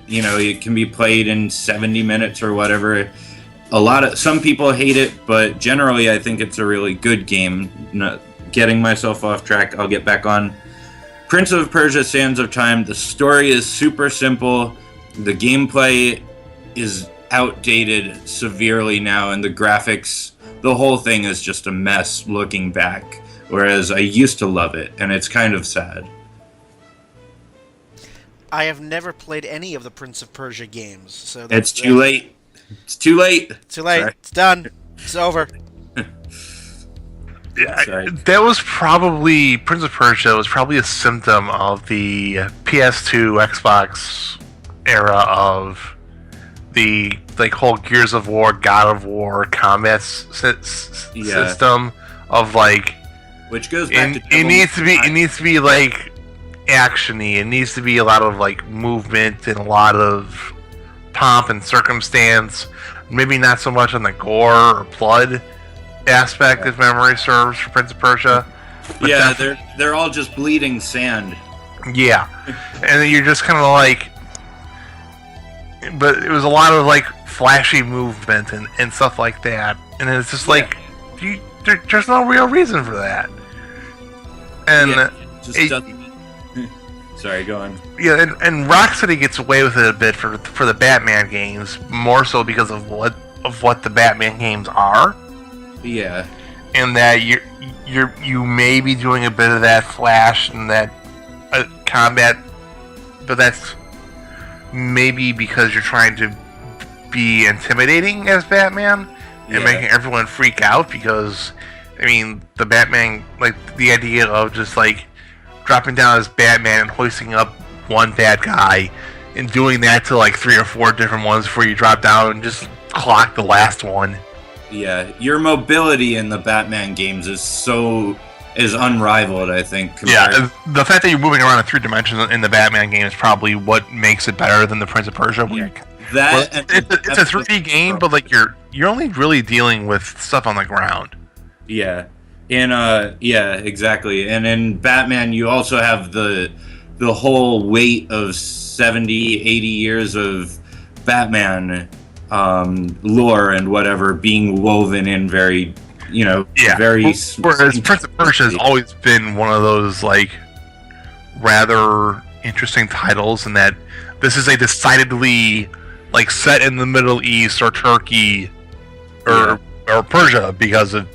can be played in 70 minutes or whatever. Some people hate it, but generally I think it's a really good game. Getting myself off track, I'll get back on. Prince of Persia: Sands of Time, the story is super simple. The gameplay is outdated severely now, and the graphics, the whole thing is just a mess looking back, whereas I used to love it, and it's kind of sad. I have never played any of the Prince of Persia games, so it's too late. It's too late. Too late. Sorry. It's done. It's over. That was probably, Prince of Persia was probably a symptom of the PS2, Xbox era of the whole Gears of War, God of War combat system of which goes back to it needs to be like actiony. It needs to be a lot of movement and a lot of pomp and circumstance. Maybe not so much on the gore or blood aspect, if memory serves, for Prince of Persia. But yeah, they're all just bleeding sand. Yeah, and then you're just kind of but it was a lot of flashy movement and stuff like that, and it's just there's no real reason for that. And sorry, go on. Yeah, and Rocksteady gets away with it a bit for the Batman games, more so because of what the Batman games are. Yeah, and that you may be doing a bit of that flash and that combat, but that's maybe because you're trying to be intimidating as Batman and making everyone freak out, because I mean the Batman, the idea of just dropping down as Batman and hoisting up one bad guy and doing that to 3 or 4 different ones before you drop down and just clock the last one. Yeah, your mobility in the Batman games is unrivaled, I think. Yeah, the fact that you're moving around in 3 dimensions in the Batman game is probably what makes it better than the Prince of Persia. Yeah. It's a 3D game, but you're only really dealing with stuff on the ground. Yeah. Exactly. And in Batman, you also have the whole weight of 70, 80 years of Batman lore and whatever being woven in very, very... Whereas Prince of Persia has always been one of those, rather interesting titles in that this is a decidedly, set in the Middle East or Turkey or Persia, because of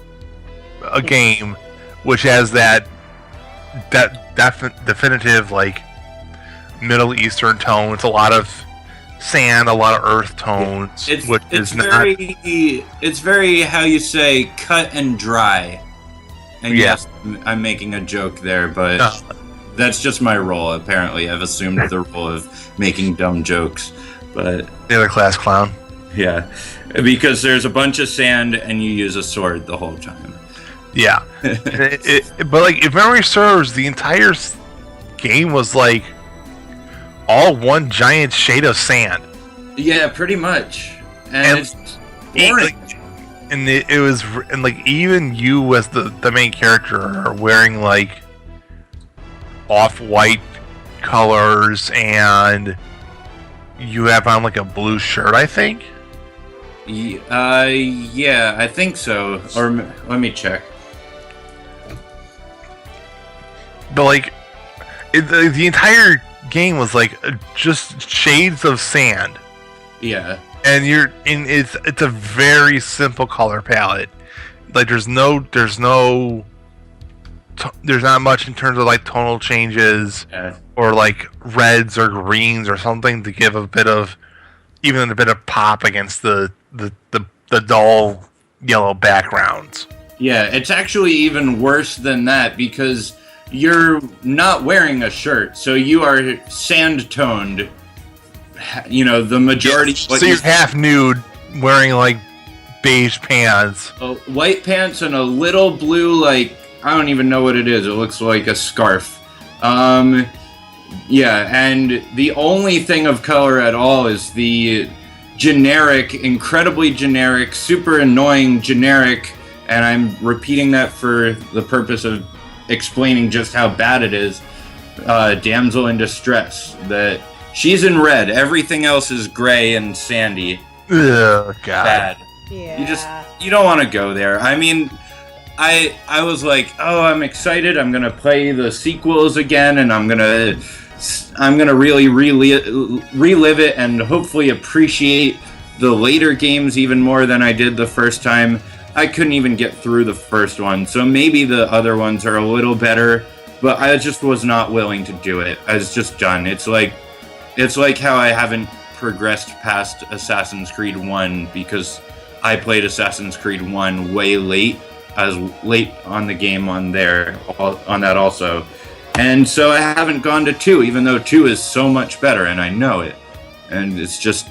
a game which has that definitive Middle Eastern tone. It's a lot of sand, a lot of earth tones, which is very, it's very, how you say, cut and dry. And yes, I'm making a joke there, but that's just my role, apparently. I've assumed the role of making dumb jokes. But the other class clown. Yeah, because there's a bunch of sand and you use a sword the whole time. Yeah. But, like, if memory serves, the entire game was, like, all one giant shade of sand. Yeah, pretty much. And it's boring. And like even you as the main character are wearing like off-white colors, and you have on like a blue shirt, I think. Yeah, I think so. Or let me check. But like the entire game was like just shades of sand. Yeah. And it's a very simple color palette. Like there's not much in terms of like tonal changes or like reds or greens or something to give a bit of pop against the dull yellow backgrounds. Yeah, it's actually even worse than that because you're not wearing a shirt, so you are sand toned. You know, the majority. So you're half nude, wearing like beige pants, white pants, and a little blue, like I don't even know what it is. It looks like a scarf. Yeah, and the only thing of color at all is the generic, incredibly generic, super annoying generic, and I'm repeating that for the purpose of explaining just how bad it is. Damsel in distress. That. She's in red. Everything else is gray and sandy. Ugh, God. Bad. Yeah. You don't want to go there. I mean, I was like, oh, I'm excited. I'm gonna play the sequels again, and I'm gonna really relive it and hopefully appreciate the later games even more than I did the first time. I couldn't even get through the first one, so maybe the other ones are a little better, but I just was not willing to do it. I was just done. It's like how I haven't progressed past Assassin's Creed 1 because I played Assassin's Creed 1 way late. I was late on the game on that also. And so I haven't gone to 2, even though 2 is so much better, and I know it. And it's just,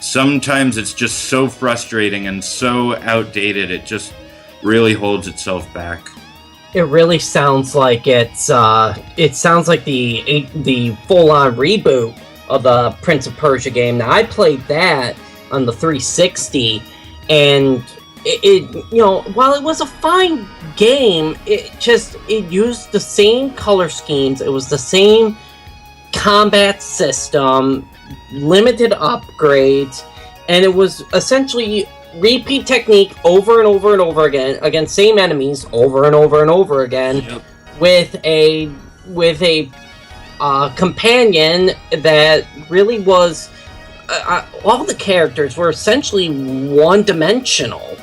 sometimes it's just so frustrating and so outdated, it just really holds itself back. It really sounds like it sounds like the full-on reboot of the Prince of Persia game. Now I played that on the 360, and it you know, while it was a fine game, it used the same color schemes. It was the same combat system, limited upgrades, and it was essentially repeat technique over and over and over again against same enemies over and over and over again. Yep. with a companion that really was all the characters were essentially one-dimensional,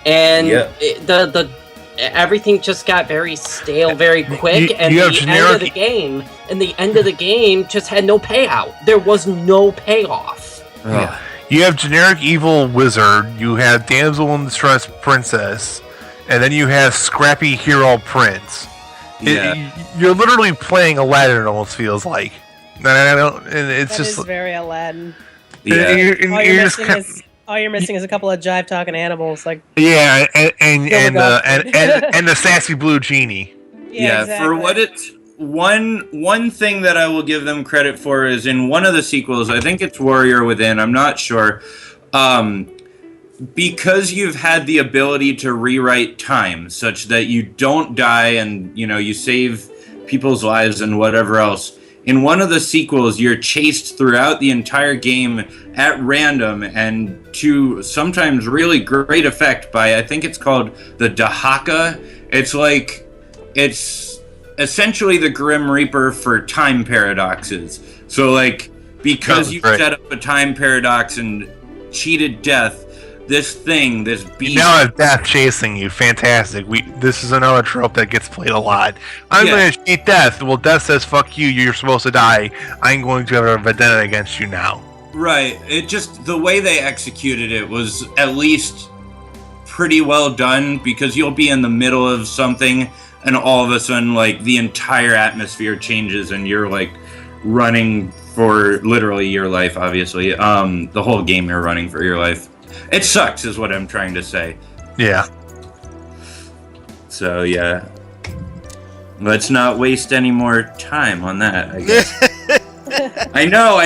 and the everything just got very stale very quick, and the end of the game just had no payout. There was no payoff. Yeah. You have generic evil wizard, you have damsel in distress princess, and then you have scrappy hero prince. You're literally playing Aladdin, it almost feels like. It's is very Aladdin. Yeah. All you're missing is a couple of jive-talking animals, like and the sassy blue genie. Yeah, exactly. For what it's one thing that I will give them credit for is in one of the sequels, I think it's Warrior Within, I'm not sure, because you've had the ability to rewrite time such that you don't die and you save people's lives and whatever else. In one of the sequels, you're chased throughout the entire game at random and to sometimes really great effect by, I think it's called the Dahaka. It's essentially the Grim Reaper for time paradoxes. So, because you set up a time paradox and cheated death, this beast... You now have death chasing you. Fantastic. This is another trope that gets played a lot. I'm going to cheat death. Well, death says, fuck you, you're supposed to die. I'm going to have a vendetta against you now. Right. It just, the way they executed it was at least pretty well done, because you'll be in the middle of something and all of a sudden, like, the entire atmosphere changes and you're, like, running for literally your life, obviously. The whole game you're running for your life. It sucks is what I'm trying to say. Yeah. So, yeah. Let's not waste any more time on that, I guess. I know.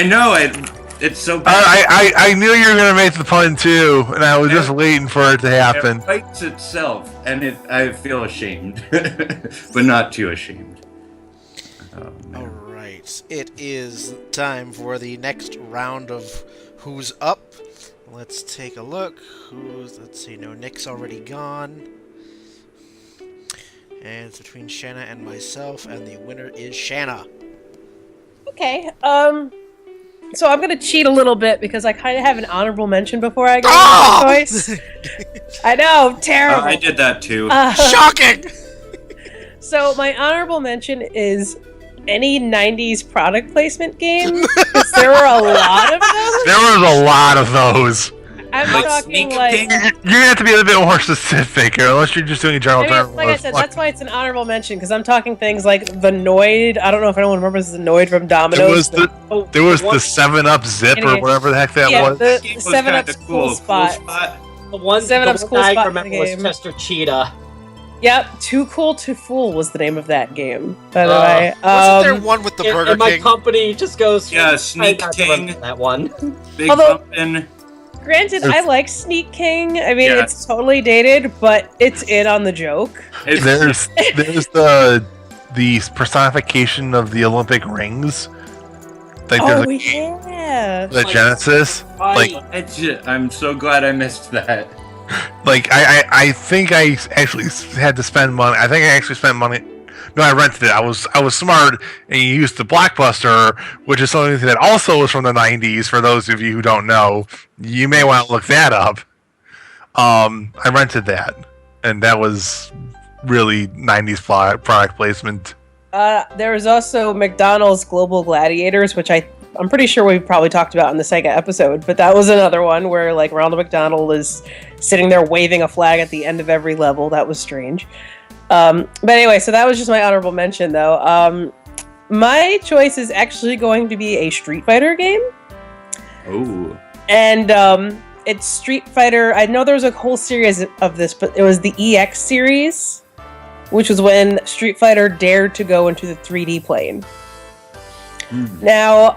It's so bad. I knew you were going to make the pun too, and I was just waiting for it to happen. It fights itself, and I feel ashamed, but not too ashamed. All right, it is time for the next round of Who's Up. Let's take a look. Let's see. No, Nick's already gone, and it's between Shanna and myself, and the winner is Shanna. Okay. So I'm gonna cheat a little bit because I kind of have an honorable mention before I go to my choice. I know, terrible. I did that too. Shocking! So my honorable mention is any 90s product placement game, because there were a lot of those. There was a lot of those. I'm Like talking Sneak like... King? You're gonna have to be a little bit more specific, or unless you're just doing a general term. Like I said, that's why it's an honorable mention, because I'm talking things like the Noid. I don't know if anyone remembers the Noid from Domino's. There was the 7-Up Zip or whatever the heck that was. The Game was 7-Up's kinda cool spot. The one 7-Up's cool I spot in remember the was game. Tester Cheetah. Yep, Too Cool to Fool was the name of that game, by the way. Wasn't there one with the Burger And my King? company just goes... Yeah, Sneak I King. remember that one. Big Although- Bumpin'. Granted, I like Sneak King. I mean, Yeah. it's totally dated, but it's in on the joke. There's the personification of the Olympic rings. Like there's Oh, a game, yeah. the Genesis. Like I'm so glad I missed that. Like I think I actually had to spend money. I think I actually spent money. No, I rented it. I was smart and used the Blockbuster, which is something that also was from the 90s. For those of you who don't know, you may want to look that up. I rented that, and that was really 90s product placement. There was also McDonald's Global Gladiators, which I'm pretty sure we probably talked about in the Sega episode, but that was another one where like Ronald McDonald is sitting there waving a flag at the end of every level. That was strange. But anyway, so that was just my honorable mention, though. My choice is actually going to be a Street Fighter game. Oh. And it's Street Fighter. I know there was a whole series of this, but it was the EX series, which was when Street Fighter dared to go into the 3D plane. Now,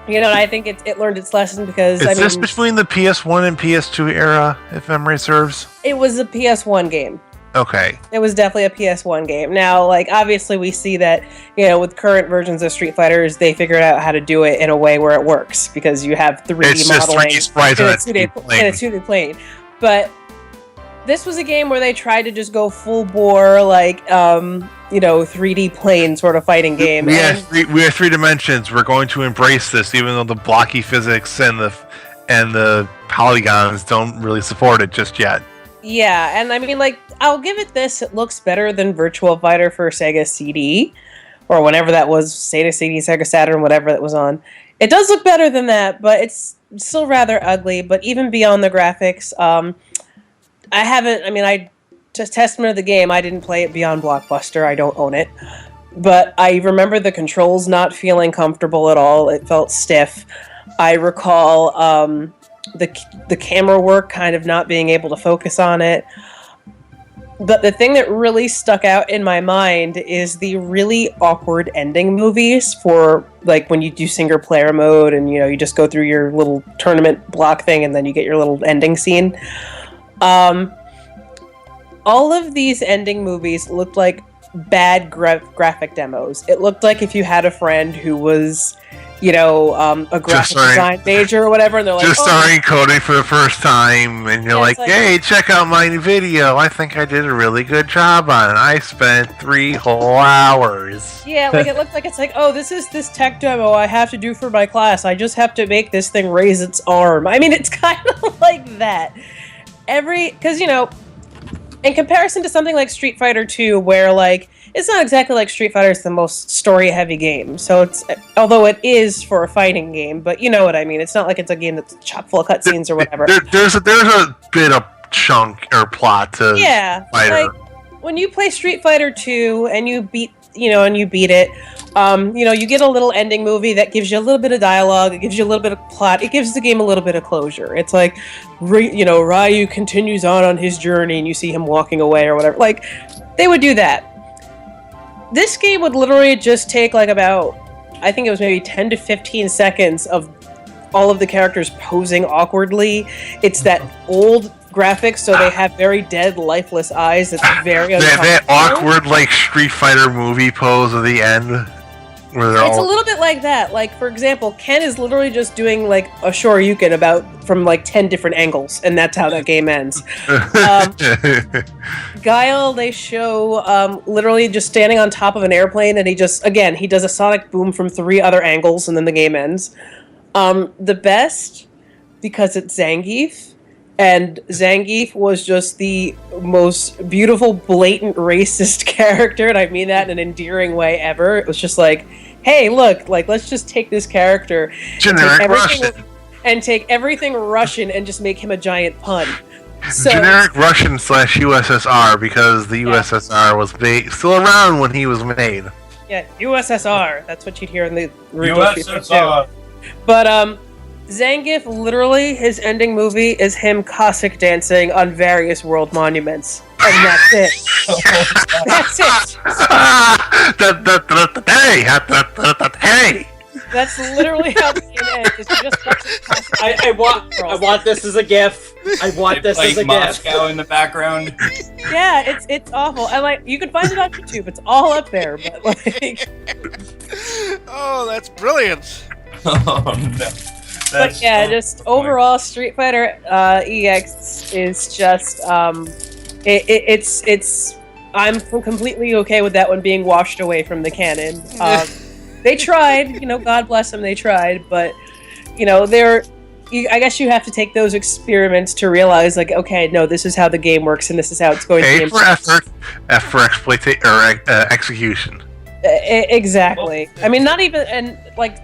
I think it learned its lesson because Is this between the PS1 and PS2 era, if memory serves? It was a PS1 game. Okay. It was definitely a PS1 game. Now, like, obviously we see that, with current versions of Street Fighters, they figured out how to do it in a way where it works, because you have 3D It's just modeling 3D sprites in on a a 2D plane. But this was a game where they tried to just go full bore, like, 3D plane sort of fighting game. We have three dimensions. We're going to embrace this, even though the blocky physics and the polygons don't really support it just yet. Yeah, and I mean, like, I'll give it this. It looks better than Virtua Fighter for Sega CD, or whenever that was, Sega CD, Sega Saturn, whatever that was on. It does look better than that, but it's still rather ugly. But even beyond the graphics, just testament of the game, I didn't play it beyond Blockbuster. I don't own it. But I remember the controls not feeling comfortable at all. It felt stiff. I recall the camera work kind of not being able to focus on it. But the thing that really stuck out in my mind is the really awkward ending movies for, like, when you do single player mode and, you just go through your little tournament block thing and then you get your little ending scene. All of these ending movies looked like bad graphic demos. It looked like if you had a friend who was, a graphic design major or whatever, and they're like, starting coding for the first time, and you're like, hey, check out my new video. I think I did a really good job on it. I spent 3 whole hours. Yeah, like it looked like it's like, this is this tech demo I have to do for my class. I just have to make this thing raise its arm. I mean, it's kind of like that. Because, in comparison to something like Street Fighter 2, where like it's not exactly like Street Fighter is the most story-heavy game. So it's although it is for a fighting game, but you know what I mean. It's not like it's a game that's chock full of cutscenes or whatever. There's a bit of chunk or plot to Fighter. Like when you play Street Fighter 2 and you beat it, you get a little ending movie that gives you a little bit of dialogue, it gives you a little bit of plot, it gives the game a little bit of closure. It's like, Ryu continues on his journey and you see him walking away or whatever. Like, they would do that. This game would literally just take like about, I think it was maybe 10 to 15 seconds of all of the characters posing awkwardly. It's that old graphics, so they have very dead, lifeless eyes. It's very that awkward, like Street Fighter movie pose at the end. It's a little bit like that. Like, for example, Ken is literally just doing like a Shoryuken from like 10 different angles, and that's how that game ends. Guile, they show literally just standing on top of an airplane, and he does a sonic boom from 3 other angles, and then the game ends. The best, because it's Zangief, and Zangief was just the most beautiful, blatant racist character, and I mean that in an endearing way ever. It was just like, hey, look, like, let's just take this character and take everything Russian and just make him a giant pun. So, generic Russian / USSR, because the USSR was still around when he was made. Yeah, USSR. That's what you'd hear in the USSR. But Zangief, literally, his ending movie is him Cossack dancing on various world monuments. And that's it. That's it. Hey! That's literally how the game ends. It's just I want this as a GIF. I want this as a GIF. Moscow in the background. Yeah, it's awful. And like, you can find it on YouTube. It's all up there. But like, oh, that's brilliant. Oh no. But yeah, just overall, Street Fighter EX is just it's. I'm completely okay with that one being washed away from the canon. They tried, God bless them, they tried, but I guess you have to take those experiments to realize, like, okay, no, this is how the game works, and this is how it's going to be. A for effort, F for exploitation or execution. Exactly. I mean, not even, and like,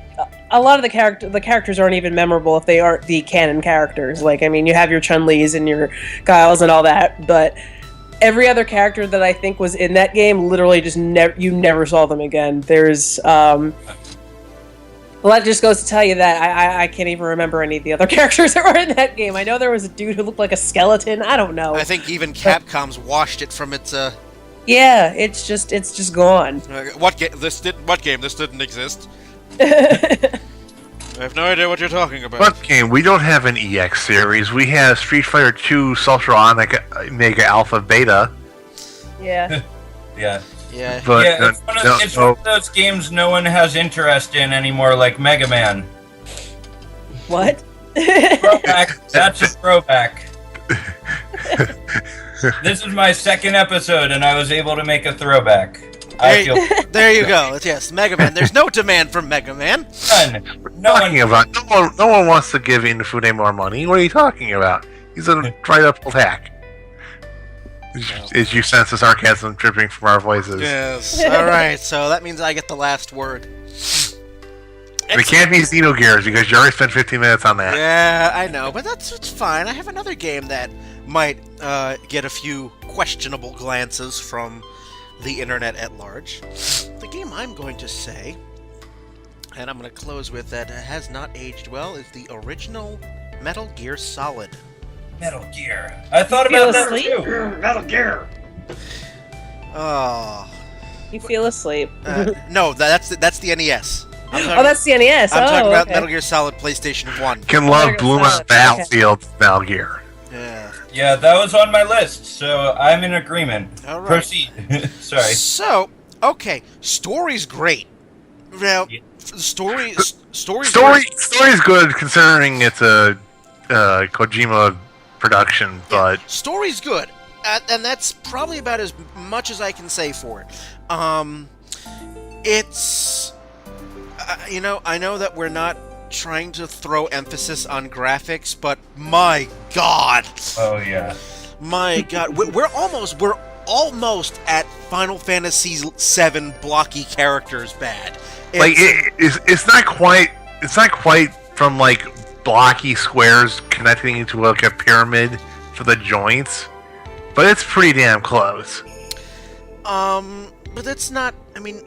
a lot of the characters aren't even memorable if they aren't the canon characters. Like, I mean, you have your Chun-Lis and your Guiles and all that, but every other character that I think was in that game, literally just you never saw them again. There's, well, that just goes to tell you that I can't even remember any of the other characters that were in that game. I know there was a dude who looked like a skeleton. I don't know. I think even Capcom's washed it from its. Yeah, it's just gone. What game? This didn't exist. I have no idea what you're talking about. What game? We don't have an EX series. We have Street Fighter 2 Mega Alpha Beta. Yeah. Yeah. Yeah. But, it's one of those games no one has interest in anymore, like Mega Man. What? Throwback. That's a throwback. This is my second episode, and I was able to make a throwback. There you go. Yes, Mega Man. There's no demand for Mega Man. No one wants to give Inafune more money. What are you talking about? He's a right-up hack. As you sense the sarcasm dripping from our voices. Yes. All right. So that means I get the last word. It can't be Xenogears because you already spent 15 minutes on that. Yeah, I know, but it's fine. I have another game that might get a few questionable glances from the internet at large. The game I'm going to say, and I'm going to close with that has not aged well, is the original Metal Gear Solid. Metal Gear. I thought about that too. Metal Gear. Oh. You feel asleep. No, that's the NES. That's the NES. I'm talking about Metal Gear Solid PlayStation 1. Can love Bloom on Battlefield Metal Gear. Yeah. Yeah, that was on my list, so I'm in agreement. All right. Proceed. Sorry. So, okay, story's great. Now, story's good considering it's a Kojima production, but story's good, and that's probably about as much as I can say for it. It's I know that we're not trying to throw emphasis on graphics, but my God! Oh yeah. My God, we're almost at Final Fantasy VII blocky characters bad. It's not quite from like blocky squares connecting into like a pyramid for the joints, but it's pretty damn close. But that's not. I mean,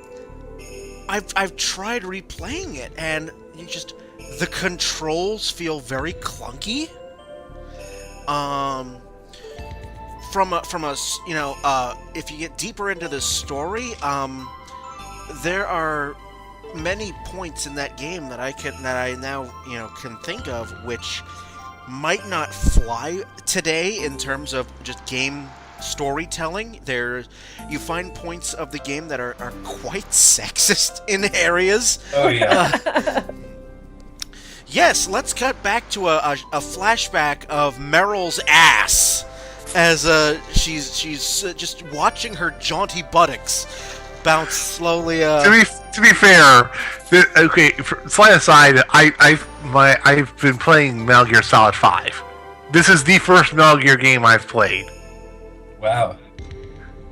I've tried replaying it, and the controls feel very clunky. If you get deeper into the story, there are many points in that game that I now can think of which might not fly today in terms of just game storytelling. You find points of the game that are quite sexist in areas. Oh yeah. Yes, let's cut back to a flashback of Meryl's ass as she's just watching her jaunty buttocks bounce slowly. To be fair, slide aside. I've been playing Metal Gear Solid 5. This is the first Metal Gear game I've played. Wow.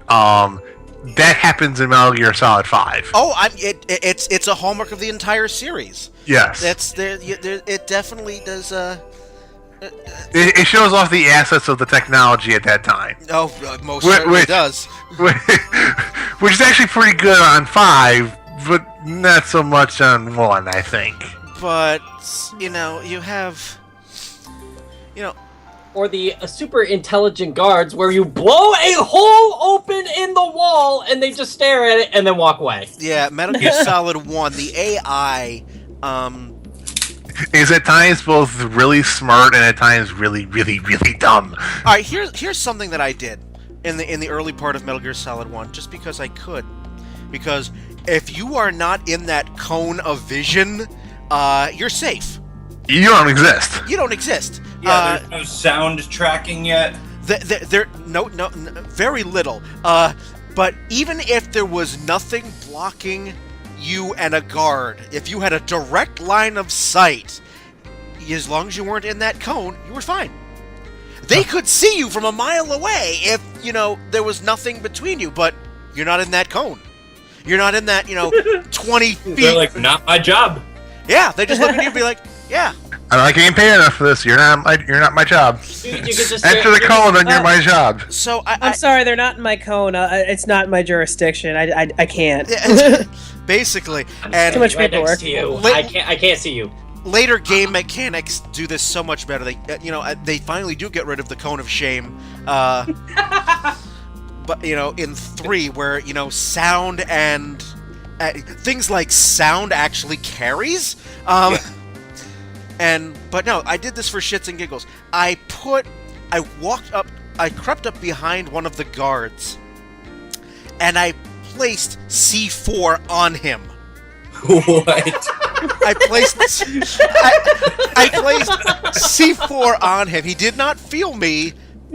That happens in Metal Gear Solid 5. Oh, it's a hallmark of the entire series. Yes. It definitely does. It shows off the assets of the technology at that time. Oh, most certainly does. Which is actually pretty good on 5, but not so much on 1, I think. But, you have... Or the super intelligent guards where you blow a hole open in the wall and they just stare at it and then walk away. Yeah, Metal Gear Solid 1, the AI... is at times both really smart and at times really, really, really dumb. Alright, here's something that I did in the early part of Metal Gear Solid 1, just because I could. Because if you are not in that cone of vision, you're safe. You don't exist. You don't exist. Yeah, there's no sound tracking yet. No, very little. But even if there was nothing blocking you and a guard, if you had a direct line of sight, as long as you weren't in that cone, you were fine. They could see you from a mile away if, there was nothing between you, but you're not in that cone. You're not in that, 20 feet. They're like, not my job. Yeah, they just look at you and be like, yeah. I'm not getting paid enough for this. You're not my job. You can just Enter the cone and you're my job. So I'm sorry, they're not in my cone. It's not my jurisdiction. I can't. Basically, and too much right paperwork. next to you. I can't see you. Later game mechanics do this so much better. They finally do get rid of the cone of shame. But in 3, where sound and things like sound actually carries. But no, I did this for shits and giggles. I crept up behind one of the guards, and I placed C4 on him. What? I placed C4 on him. He did not feel me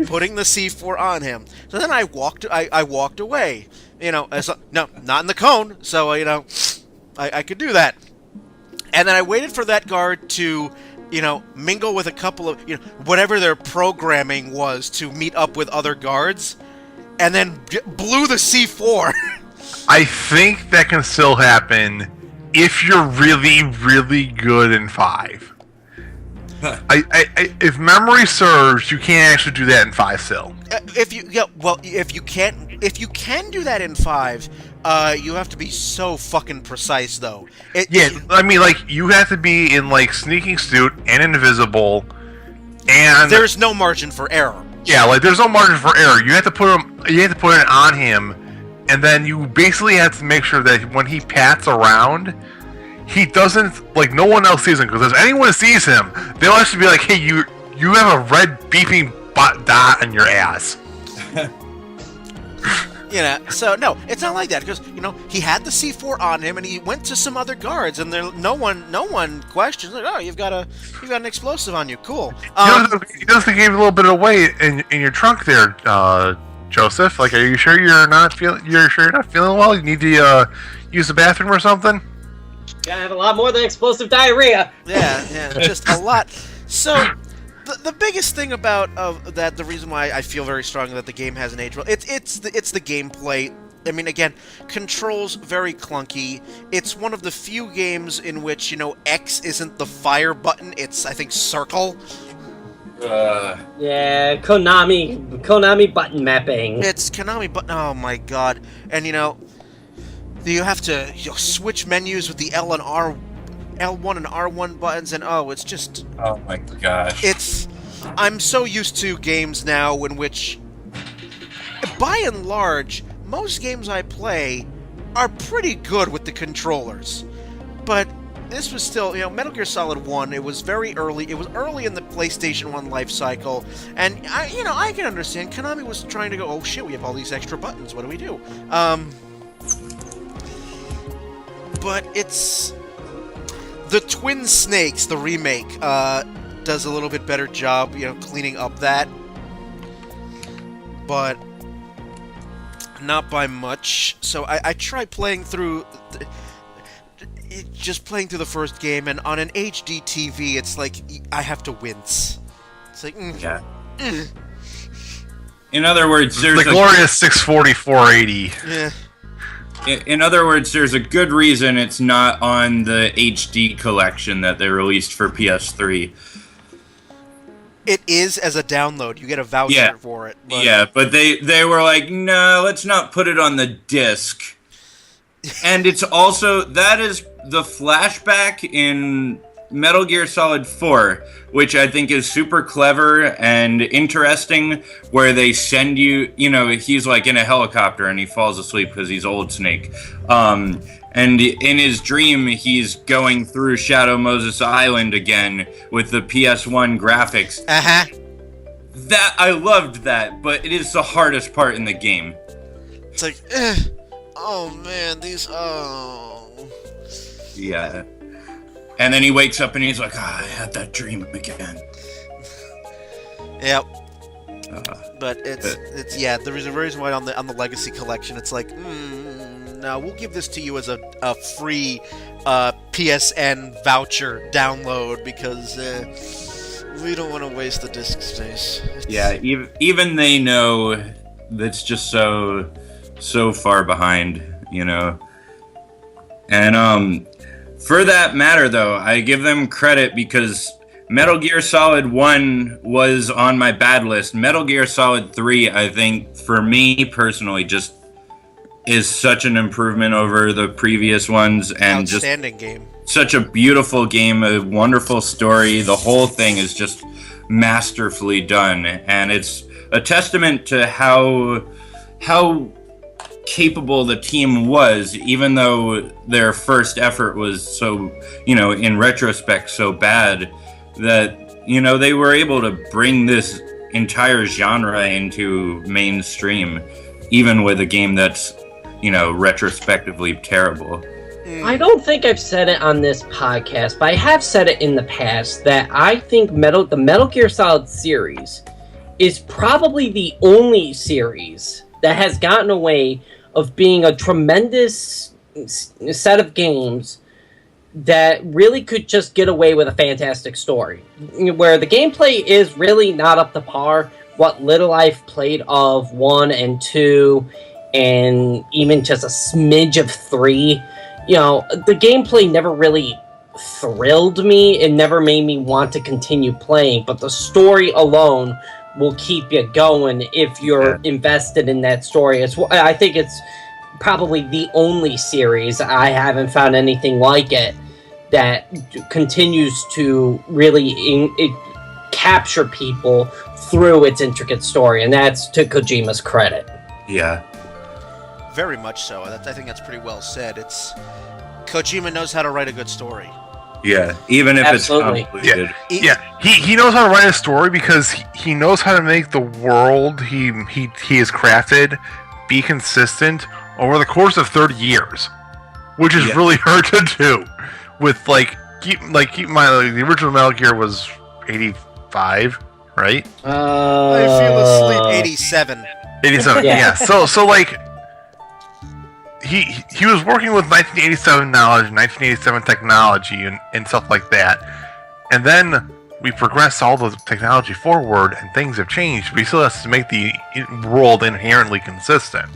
putting the C4 on him. So then I walked away. No, not in the cone. So I could do that. And then I waited for that guard to, mingle with a couple of, whatever their programming was to meet up with other guards, and then blew the C4. I think that can still happen if you're really, really good in 5. If memory serves, you can't actually do that in 5 still. If you can do that in 5, you have to be so fucking precise, though. You have to be in Sneaking Suit and Invisible, and there's no margin for error. Yeah, there's no margin for error. You have to put it on him, and then you basically have to make sure that when he pats around, he doesn't no one else sees him. Because if anyone sees him, they'll actually be like, "Hey, you have a red beeping dot on your ass." So no, it's not like that, because he had the C4 on him, and he went to some other guards, and no one questions oh, you've got an explosive on you, cool. He does give a little bit of weight in your trunk there, Joseph. Are you sure you're not feeling well? You need to use the bathroom or something? Gotta have a lot more than explosive diarrhea. Yeah, just a lot. So The biggest thing about that, the reason why I feel very strongly that the game hasn't aged well, it's the gameplay. I mean, again, controls very clunky. It's one of the few games in which, X isn't the fire button, it's, I think, circle. Yeah, Konami button mapping. It's Konami button, oh my god. And, you have to switch menus with the L1 and R1 buttons, and it's just... Oh my gosh. I'm so used to games now in which, by and large, most games I play are pretty good with the controllers. But this was still, Metal Gear Solid 1, it was very early. It was early in the PlayStation 1 life cycle. And, I can understand. Konami was trying to go, oh shit, we have all these extra buttons. What do we do? But it's... The Twin Snakes, the remake, does a little bit better job, cleaning up that. But... not by much. So I tried playing through... just playing through the first game, and on an HD TV, it's like, I have to wince. It's like, Yeah. In other words, there's the glorious 640 480. Yeah. In other words, there's a good reason it's not on the HD collection that they released for PS3. It is as a download. You get a voucher for it. But... Yeah, but they were like, no, let's not put it on the disc. And it's also, that is the flashback in Metal Gear Solid 4, which I think is super clever and interesting, where they send you, he's like in a helicopter and he falls asleep because he's Old Snake. And in his dream, he's going through Shadow Moses Island again with the PS1 graphics. Uh-huh. That, I loved that, but it is the hardest part in the game. It's like, oh man, these, Yeah. And then he wakes up and he's like, I had that dream again. Yep. But it's yeah, there is a reason why on the Legacy Collection, it's like, no, we'll give this to you as a free PSN voucher download because we don't want to waste the disk space. Yeah, even they know that's just so far behind, And for that matter, though, I give them credit because Metal Gear Solid 1 was on my bad list. Metal Gear Solid 3, I think, for me personally, just is such an improvement over the previous ones, and outstanding game. Such a beautiful game, a wonderful story. The whole thing is just masterfully done, and it's a testament to how capable the team was, even though their first effort was so, in retrospect, so bad that, they were able to bring this entire genre into mainstream, even with a game that's, retrospectively terrible. I don't think I've said it on this podcast, but I have said it in the past that I think the Metal Gear Solid series is probably the only series that has gotten away of being a tremendous set of games that really could just get away with a fantastic story. Where the gameplay is really not up to par. What little I've played of 1 and 2, and even just a smidge of 3, the gameplay never really thrilled me. It never made me want to continue playing, but the story alone will keep you going if you're invested in that story. I think it's probably the only series, I haven't found anything like it, that continues to really capture people through its intricate story, and that's to Kojima's credit. Yeah. Very much so. I think that's pretty well said. Kojima knows how to write a good story. Yeah, even if Absolutely. it's complicated. Yeah, he knows how to write a story because he knows how to make the world he has crafted be consistent over the course of 30 years, which is really hard to do. With keep in mind, the original Metal Gear was 85, right? I feel asleep. 87. 87. Yeah. So he was working with 1987 knowledge, 1987 technology, and stuff like that. And then we progress all the technology forward and things have changed, but he still has to make the world inherently consistent.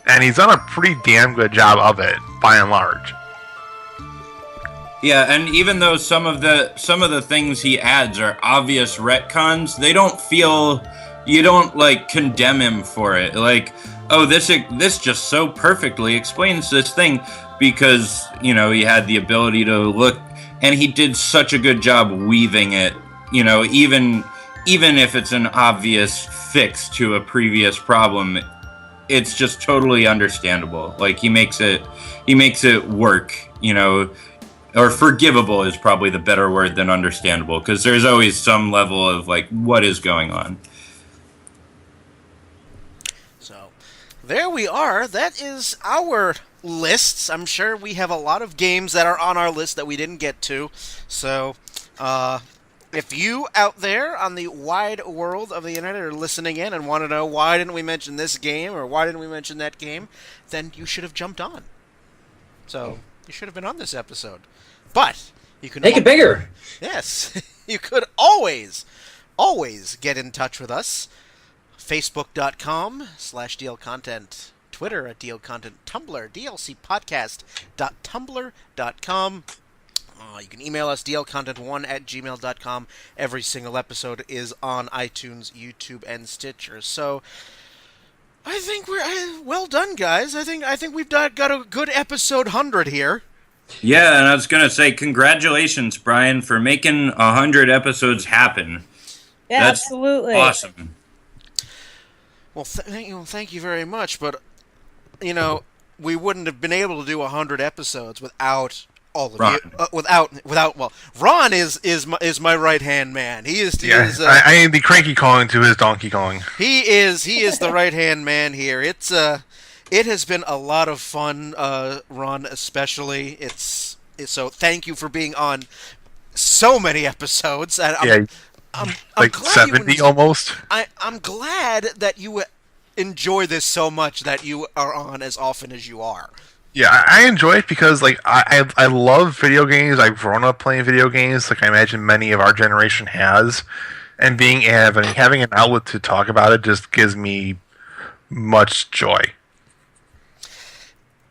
And he's done a pretty damn good job of it, by and large. Yeah, and even though some of the things he adds are obvious retcons, they don't feel, you don't like condemn him for it. Like, oh, this just so perfectly explains this thing, because, you know, he had the ability to look, and he did such a good job weaving it, you know, even if it's an obvious fix to a previous problem, it's just totally understandable. Like, he makes it work, you know, or forgivable is probably the better word than understandable, because there's always some level of, like, what is going on. So, there we are. That is our lists. I'm sure we have a lot of games that are on our list that we didn't get to. So, if you out there on the wide world of the internet are listening in and want to know why didn't we mention this game or why didn't we mention that game, then you should have jumped on. So, you should have been on this episode. But you can Make it bigger. Yes. You could always get in touch with us. Facebook.com/DLContent. Twitter at DLContent. Tumblr, DLCpodcast.tumblr.com. You can email us, dlcontent1@gmail.com. Every single episode is on iTunes, YouTube, and Stitcher. So, I think we're well done, guys. I think we've got a good episode 100 here. Yeah, and I was gonna say, congratulations, Brian, for making 100 episodes happen. Yeah, That's absolutely. awesome. Well, thank you very much. But you know, we wouldn't have been able to do 100 episodes without all of Ron. you. Well, Ron is my right hand man. He is. I am the cranky calling to his Donkey Kong. He is the right hand man here. It has been a lot of fun, Ron, especially. So thank you for being on so many episodes. And I'm like glad 70 almost. I'm glad that you enjoy this so much that you are on as often as you are. Yeah, I enjoy it because like I love video games. I've grown up playing video games, like I imagine many of our generation has, and having an outlet to talk about it just gives me much joy.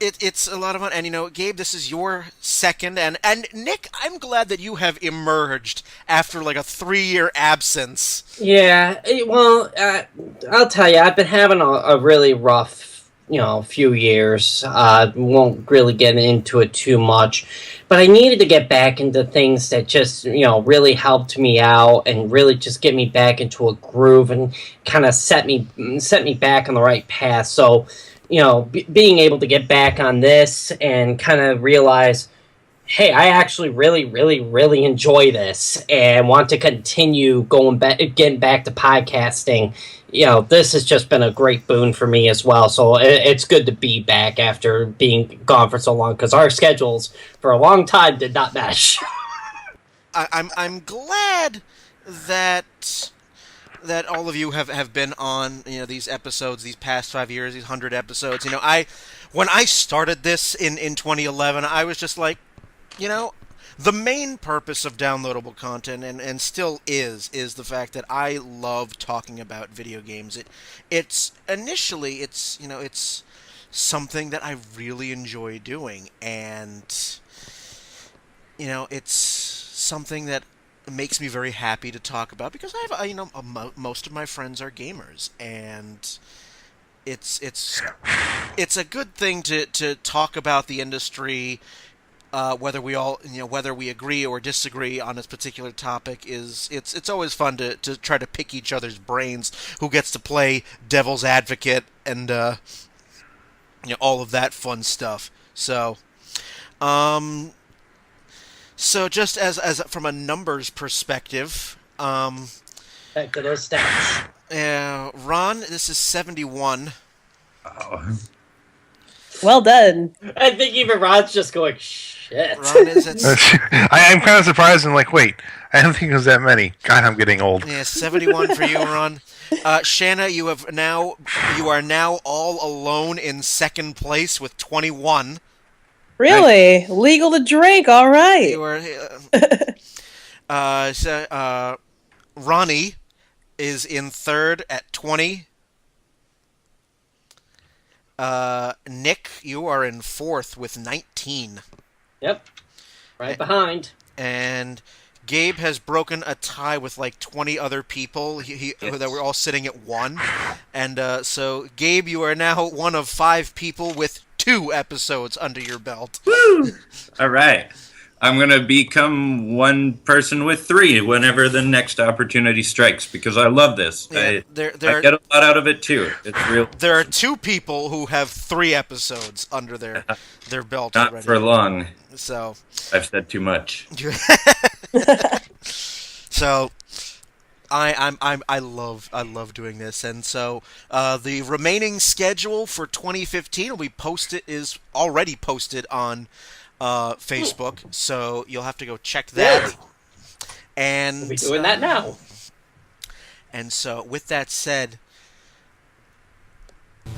It's a lot of fun, and you know, Gabe, this is your second, and Nick, I'm glad that you have emerged after like a 3-year absence. Yeah, well, I'll tell you, I've been having a really rough, few years. Won't really get into it too much, but I needed to get back into things that just, really helped me out and really just get me back into a groove and kind of set me back on the right path. So, being able to get back on this and kind of realize, hey, I actually really, really, really enjoy this and want to continue getting back to podcasting. This has just been a great boon for me as well. So it's good to be back after being gone for so long, because our schedules for a long time did not mesh. I'm glad that all of you have been on, these episodes, these past 5 years, these 100 episodes. When I started this in 2011, I was just like, the main purpose of downloadable content, and still is the fact that I love talking about video games. It's something that I really enjoy doing, and, it's something that makes me very happy to talk about, because I have, most of my friends are gamers, and it's a good thing to talk about the industry, whether we agree or disagree on this particular topic. It's always fun to try to pick each other's brains, who gets to play devil's advocate and all of that fun stuff. So So just as from a numbers perspective, Back to those stats. Ron, this is 71. Oh. Well done. I think even Rod's just going, shit. Ron is at I'm kind of surprised and like, wait, I don't think there's that many. God, I'm getting old. 71 for you, Ron. Shanna, you are now all alone in second place with 21. Really? Legal to drink, all right. You are. Ronnie is in third at 20. Nick, you are in fourth with 19. Yep. Right behind. And Gabe has broken a tie with like 20 other people that were all sitting at 1. And so, Gabe, you are now one of 5 people with 2 episodes under your belt. Woo! All right. I'm going to become one person with 3 whenever the next opportunity strikes because I love this. Yeah, I get a lot out of it too. It's real. There are 2 people who have 3 episodes under their belt Not already. for long. So I've said too much. So I love doing this, and so the remaining schedule for 2015 is already posted on Facebook, so you'll have to go check that. And We'll be doing that now. And so, with that said,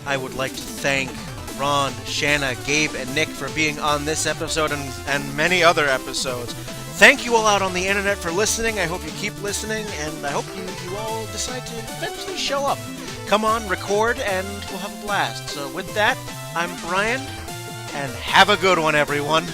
I would like to thank Ron, Shanna, Gabe, and Nick for being on this episode and many other episodes. Thank you all out on the internet for listening. I hope you keep listening, and I hope you all decide to eventually show up. Come on, record, and we'll have a blast. So with that, I'm Brian, and have a good one, everyone.